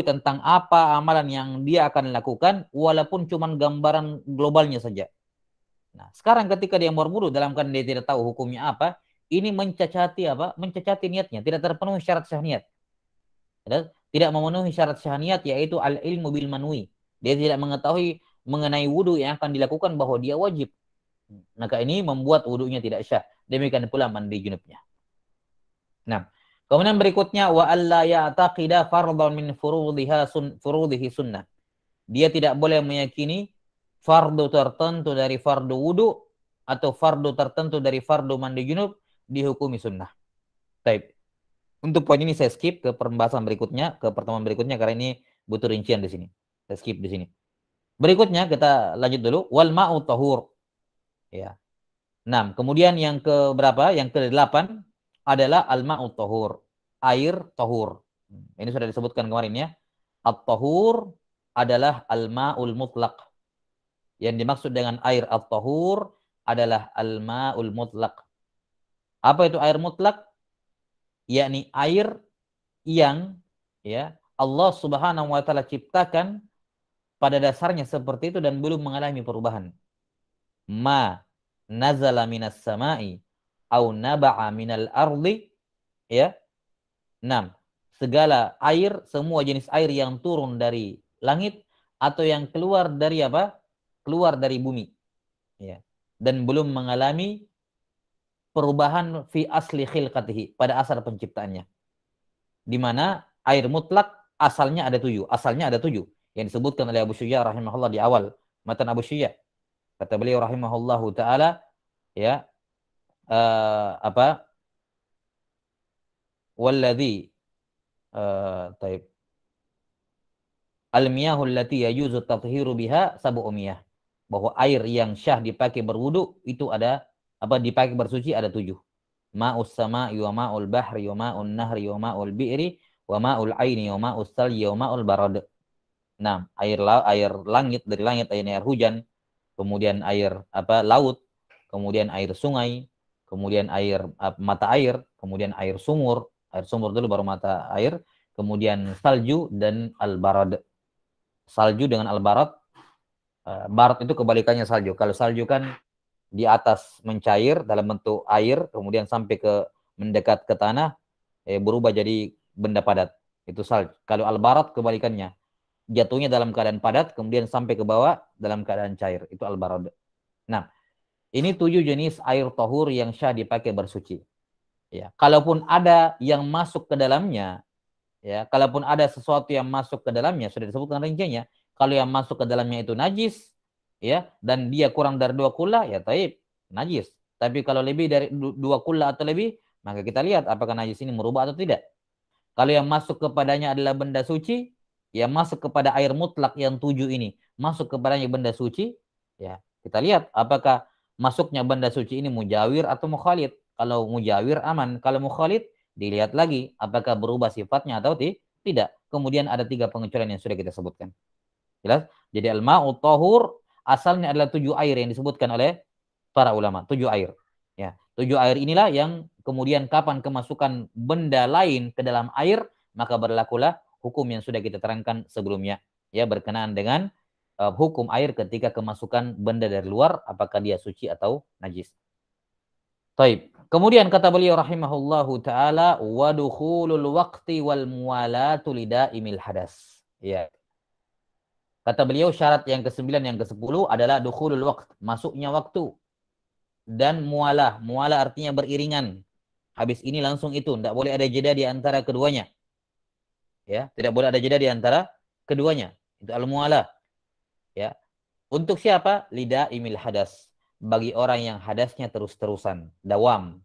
S1: tentang apa amalan yang dia akan lakukan walaupun cuma gambaran globalnya saja. Nah, sekarang ketika dia berwudu dalam keadaan dia tidak tahu hukumnya apa, ini mencacati apa? Mencacati niatnya, tidak terpenuhi syarat sah niat. Tidak memenuhi syarat sah niat, yaitu al-ilmu bil manwi. Dia tidak mengetahui mengenai wudu yang akan dilakukan bahwa dia wajib. Maka ini membuat wudunya tidak syah. Demikian pula mandi junubnya. Nah, kemudian berikutnya wa alla ya'taqida fardhan min furudihi sunnah. Dia tidak boleh meyakini fardu tertentu dari fardu wudu atau fardu tertentu dari fardu mandi junub dihukumi sunnah. Baik. Untuk poin ini saya skip ke pembahasan berikutnya, ke pertemuan berikutnya karena ini butuh rincian di sini. Saya skip di sini. Berikutnya kita lanjut dulu wal ma'u tahur. Ya. 6. Kemudian yang ke berapa? Yang ke-8 adalah al ma'u tahur. Air tahur. Ini sudah disebutkan kemarin ya. At-tahur adalah al ma'ul mutlaq. Yang dimaksud dengan air at-tahur adalah al ma'ul mutlaq. Apa itu air mutlak? Yakni air yang ya Allah Subhanahu wa taala ciptakan pada dasarnya seperti itu dan belum mengalami perubahan. Ma nazala minas sama'i au naba'a minal ardi ya. 6. Segala air, semua jenis air yang turun dari langit atau yang keluar dari apa? Keluar dari bumi. Ya. Dan belum mengalami perubahan fi asli khilqatihi, pada asal penciptaannya. Di mana air mutlak asalnya ada 7. Asalnya ada 7 yang disebutkan oleh Abu Syuja rahimahullah di awal matan Abu Syuja. Kata beliau rahimahullahu taala ya apa? Walladzi taib al-miyahul lati yajuzu tathiru biha sab'umiyah. Bahwa air yang syah dipakai berwudu itu ada apa dipakai bersuci ada 7. Ma'us sama'i wa ma'ul bahri wa ma'un nahri wa ma'ul bi'ri wa ma'ul aini wa ma'us salji wa ma'ul barad. 6. Air langit dari langit, air hujan, kemudian air apa laut, kemudian air sungai, kemudian air mata air, kemudian air sumur dulu baru mata air, kemudian salju dan al-barad. Salju dengan al-barad. Barad itu kebalikannya salju. Kalau salju kan di atas mencair dalam bentuk air, kemudian sampai ke mendekat ke tanah, berubah jadi benda padat. Itu salju. Kalau al-barad kebalikannya. Jatuhnya dalam keadaan padat, kemudian sampai ke bawah dalam keadaan cair. Itu al-barad. Nah, ini 7 jenis air tahur yang syah dipakai bersuci. Ya, kalaupun ada yang masuk ke dalamnya, ya, kalaupun ada sesuatu yang masuk ke dalamnya, sudah disebutkan rinciannya. Kalau yang masuk ke dalamnya itu najis, ya, dan dia kurang dari 2 kula, ya taib, najis. Tapi kalau lebih dari 2 kula atau lebih, maka kita lihat apakah najis ini merubah atau tidak. Kalau yang masuk kepadanya adalah benda suci, yang masuk kepada air mutlak yang 7 ini, masuk kepadanya benda suci, ya, kita lihat apakah masuknya benda suci ini mujawir atau mukhalid. Kalau mujawir aman, kalau mukhalid dilihat lagi apakah berubah sifatnya atau tidak. Kemudian ada 3 pengecualian yang sudah kita sebutkan. Jelas? Jadi al-ma'u tahur asalnya adalah 7 air yang disebutkan oleh para ulama, 7 air. Ya, 7 air inilah yang kemudian kapan kemasukan benda lain ke dalam air, maka berlakulah hukum yang sudah kita terangkan sebelumnya. Ya, berkenaan dengan hukum air ketika kemasukan benda dari luar, apakah dia suci atau najis. Taib. Kemudian kata beliau rahimahullahu taala wa dukhulul waqti wal muwalatu lidaimil hadas. Ya. Kata beliau syarat yang ke-9 yang ke-10 adalah dukhulul waqt, masuknya waktu. Dan mualah, mualah artinya beriringan. Habis ini langsung itu, tidak boleh ada jeda di antara keduanya. Ya, tidak boleh ada jeda di antara keduanya. Itu al-mualah. Ya. Untuk siapa? Lidaimil hadas. Bagi orang yang hadasnya terus-terusan, dawam.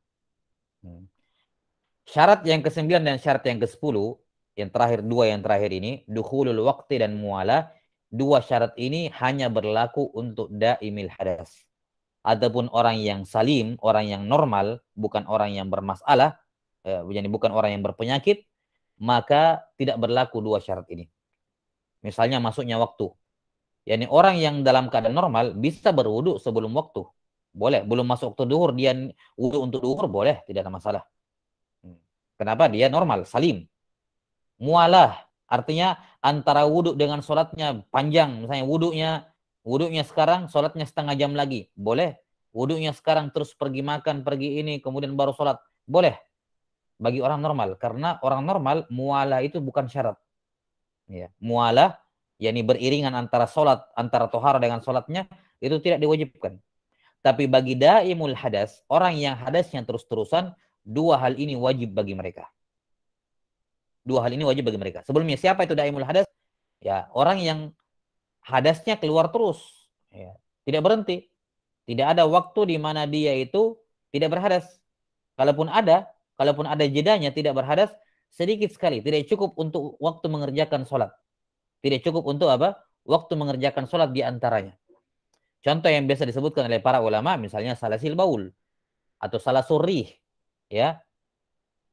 S1: Syarat yang ke-9 dan syarat yang ke-10, yang terakhir 2 yang terakhir ini, dukhulul waqti dan mualah, 2 syarat ini hanya berlaku untuk daimil hadas. Adapun orang yang salim, orang yang normal, bukan orang yang bermasalah, bukan orang yang berpenyakit, maka tidak berlaku 2 syarat ini. Misalnya masuknya waktu. Yani orang yang dalam keadaan normal bisa berwudu sebelum waktu. Boleh, belum masuk waktu duhur, dia wudu untuk duhur, boleh, tidak ada masalah. Kenapa? Dia normal, salim. Mualah, artinya antara wudhu dengan sholatnya panjang. Misalnya wudhunya Wudunya sekarang, sholatnya setengah jam lagi. Boleh. Wudunya sekarang terus pergi makan, pergi ini, kemudian baru sholat. Boleh. Bagi orang normal. Karena orang normal, mualah itu bukan syarat. Ya. Mualah, yakni beriringan antara sholat, antara tohara dengan sholatnya, itu tidak diwajibkan. Tapi bagi daimul hadas, orang yang hadasnya terus-terusan, dua hal ini wajib bagi mereka. Dua hal ini wajib bagi mereka. Sebelumnya, siapa itu daimul hadas? Ya, orang yang hadasnya keluar terus. Ya. Tidak berhenti. Tidak ada waktu di mana dia itu tidak berhadas. Kalaupun ada jedanya tidak berhadas, sedikit sekali. Tidak cukup untuk waktu mengerjakan sholat. Tidak cukup untuk apa? Waktu mengerjakan sholat di antaranya. Contoh yang biasa disebutkan oleh para ulama, misalnya salasil baul atau salah surih, ya.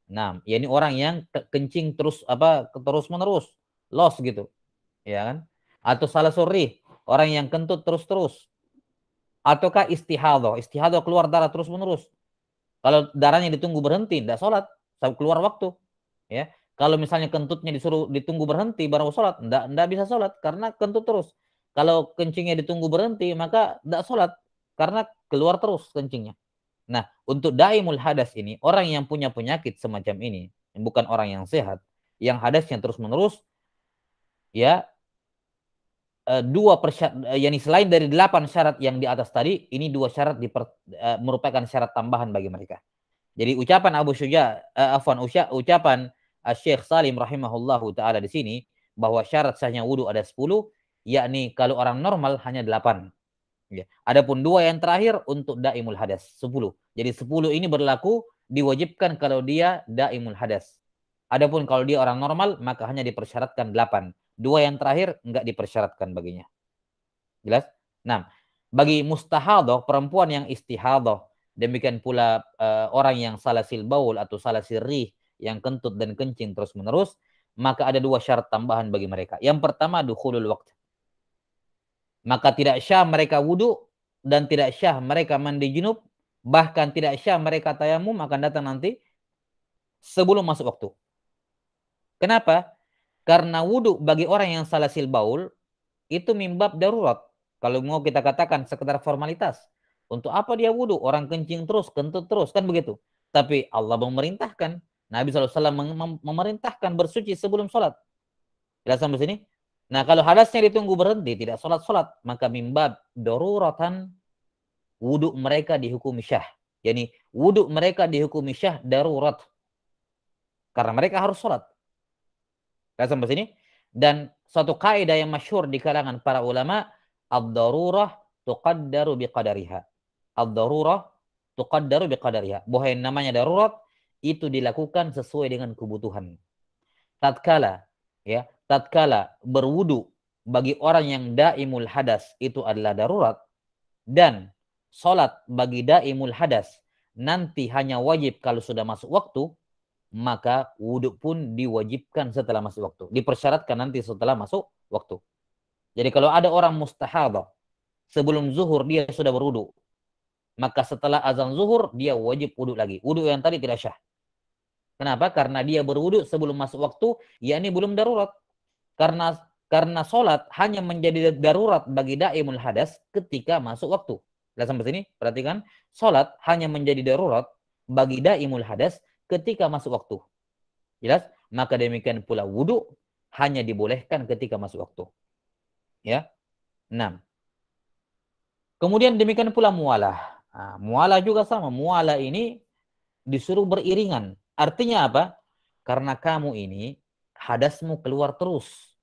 S1: Nah, ya ini orang yang kencing terus terus-menerus, los gitu, ya kan? Atau salah surih, orang yang kentut terus-terus. Ataukah istihadah, istihadah keluar darah terus-menerus. Kalau darahnya ditunggu berhenti, tidak sholat, sampai keluar waktu, ya. Kalau misalnya kentutnya disuruh ditunggu berhenti baru sholat, tidak bisa sholat karena kentut terus. Kalau kencingnya ditunggu berhenti, maka tidak sholat karena keluar terus kencingnya. Nah, untuk daimul hadas ini, orang yang punya penyakit semacam ini, bukan orang yang sehat, yang hadasnya terus-menerus, ya, yakni selain dari 8 syarat yang di atas tadi, ini 2 syarat merupakan syarat tambahan bagi mereka. Jadi ucapan ucapan Syekh Salim rahimahullahu taala di sini bahwa syarat sahnya wudu ada 10, yakni kalau orang normal hanya 8. Ya. Adapun 2 yang terakhir untuk daimul hadas 10. Jadi 10 ini berlaku diwajibkan kalau dia daimul hadas. Adapun kalau dia orang normal maka hanya dipersyaratkan 8. 2 yang terakhir enggak dipersyaratkan baginya. Jelas? Nah, bagi mustahadah, perempuan yang istihadah, demikian pula orang yang salasil baul atau salasil rih, yang kentut dan kencing terus-menerus, maka ada 2 syarat tambahan bagi mereka. Yang pertama, dukhulul waqt. Maka tidak syah mereka wudu dan tidak syah mereka mandi junub, bahkan tidak syah mereka tayamum akan datang nanti sebelum masuk waktu. Kenapa? Karena wudu bagi orang yang salasil baul itu mimbab darurat. Kalau mau kita katakan sekedar formalitas. Untuk apa dia wudu? Orang kencing terus, kentut terus, kan begitu. Tapi Allah memerintahkan. Nabi SAW memerintahkan bersuci sebelum sholat. Jelas sampai sini? Nah, kalau hadasnya ditunggu berhenti, tidak sholat-sholat, maka mimbab daruratan wudhu mereka dihukum syah. Yani wudhu mereka dihukum syah darurat. Karena mereka harus sholat. Jelas sampai sini? Dan suatu kaidah yang masyhur di kalangan para ulama, ad-darurah tuqaddaru biqadariha. Ad-darurah tuqaddaru biqadariha. Bahwa yang namanya darurat itu dilakukan sesuai dengan kebutuhan. Tatkala berwudu bagi orang yang daimul hadas itu adalah darurat, dan sholat bagi daimul hadas nanti hanya wajib kalau sudah masuk waktu, maka wudu pun diwajibkan setelah masuk waktu. Dipersyaratkan nanti setelah masuk waktu. Jadi kalau ada orang mustahadah, sebelum zuhur dia sudah berwudu, maka setelah azan zuhur dia wajib wudu lagi. Wudu yang tadi tidak syah. Kenapa? Karena dia berwudu sebelum masuk waktu, yakni belum darurat. Karena sholat hanya menjadi darurat bagi daimul hadas ketika masuk waktu. Lihat sampai sini, perhatikan. Sholat hanya menjadi darurat bagi daimul hadas ketika masuk waktu. Jelas? Maka demikian pula wudu hanya dibolehkan ketika masuk waktu. Ya. 6. Kemudian demikian pula mualah. Nah, mualah juga sama. Mualah ini disuruh beriringan. Artinya apa? Karena kamu ini hadasmu keluar terus.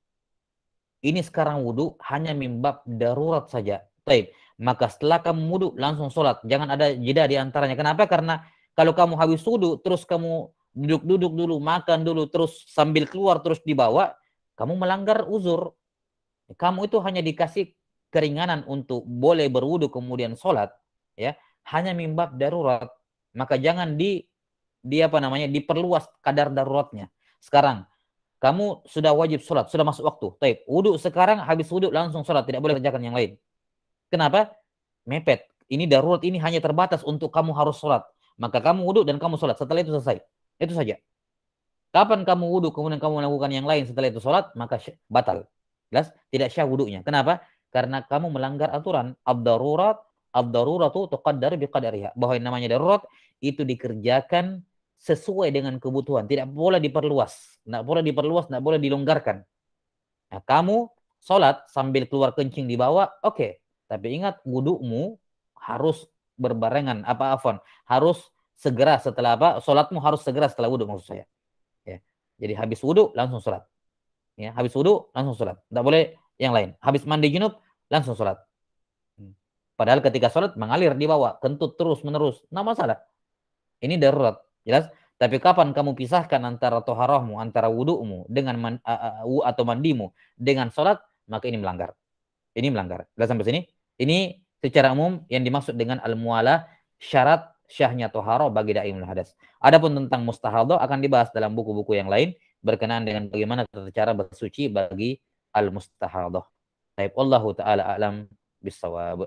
S1: Ini sekarang wudu hanya mimbab darurat saja. Baik, maka setelah kamu wudu langsung sholat. Jangan ada jeda di antaranya. Kenapa? Karena kalau kamu habis wudu terus kamu duduk-duduk dulu, makan dulu, terus sambil keluar terus dibawa, kamu melanggar uzur. Kamu itu hanya dikasih keringanan untuk boleh berwudu kemudian sholat, ya, hanya mimbab darurat. Maka jangan diperluas kadar daruratnya. Sekarang kamu sudah wajib sholat, sudah masuk waktu. Taib, wudu sekarang, habis wudu langsung sholat, tidak boleh kerjakan yang lain. Kenapa? Mepet. Ini darurat ini hanya terbatas untuk kamu harus sholat. Maka kamu wudu dan kamu sholat. Setelah itu selesai. Itu saja. Kapan kamu wudu kemudian kamu melakukan yang lain setelah itu sholat, maka batal. Jelas? Tidak syah wudunya. Kenapa? karena kamu melanggar aturan. Ad-daruratu tuqaddaru biqadariha. Bahwa yang namanya darurat itu dikerjakan sesuai dengan kebutuhan, tidak boleh diperluas, tidak boleh dilonggarkan. Nah, kamu sholat sambil keluar kencing di bawah, oke. Tapi ingat, wudhumu harus berbarengan, harus segera setelah sholatmu harus segera setelah wudhu, maksud saya. Ya. Jadi habis wudhu langsung sholat. Ya, habis wudhu langsung sholat. Tidak boleh yang lain. Habis mandi junub langsung sholat. Padahal ketika sholat mengalir di bawah, kentut terus menerus, nggak masalah. Ini darurat, jelas. Tapi kapan kamu pisahkan antara toharohmu, antara wudhumu dengan atau mandimu dengan sholat, maka ini melanggar. Ini melanggar. Jelas sampai sini? Ini secara umum yang dimaksud dengan al-muwalah, syarat syahnya toharoh bagi daimul hadas. Adapun tentang mustahadah akan dibahas dalam buku-buku yang lain berkenaan dengan bagaimana cara bersuci bagi al-mustahadah. Baik, Allahu ta'ala a'lam bissawab.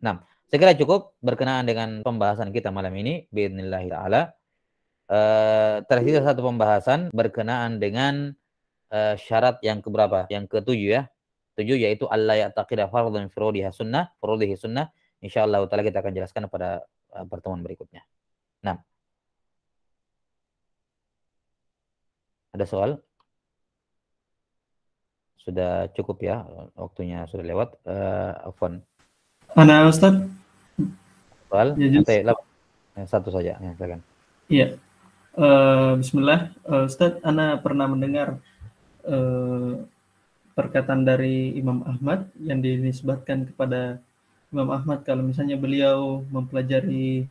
S1: Nah, saya kira cukup berkenaan dengan pembahasan kita malam ini. Biidznillah ta'ala. Tersisa satu pembahasan berkenaan dengan syarat yang keberapa? Yang ketujuh ya. 7 yaitu alla ya'taqida fardhan furudihi sunnah. Insyaallah taala kita akan jelaskan pada pertemuan berikutnya. Nah. Ada soal? Sudah cukup ya, waktunya sudah lewat. Afwan.
S2: Mana Ustaz?
S1: Soal?
S2: Ya,
S1: satu saja, ya, silakan.
S2: Iya. Bismillah. Ustaz, ana pernah mendengar perkataan dari Imam Ahmad yang dinisbatkan kepada Imam Ahmad kalau misalnya beliau mempelajari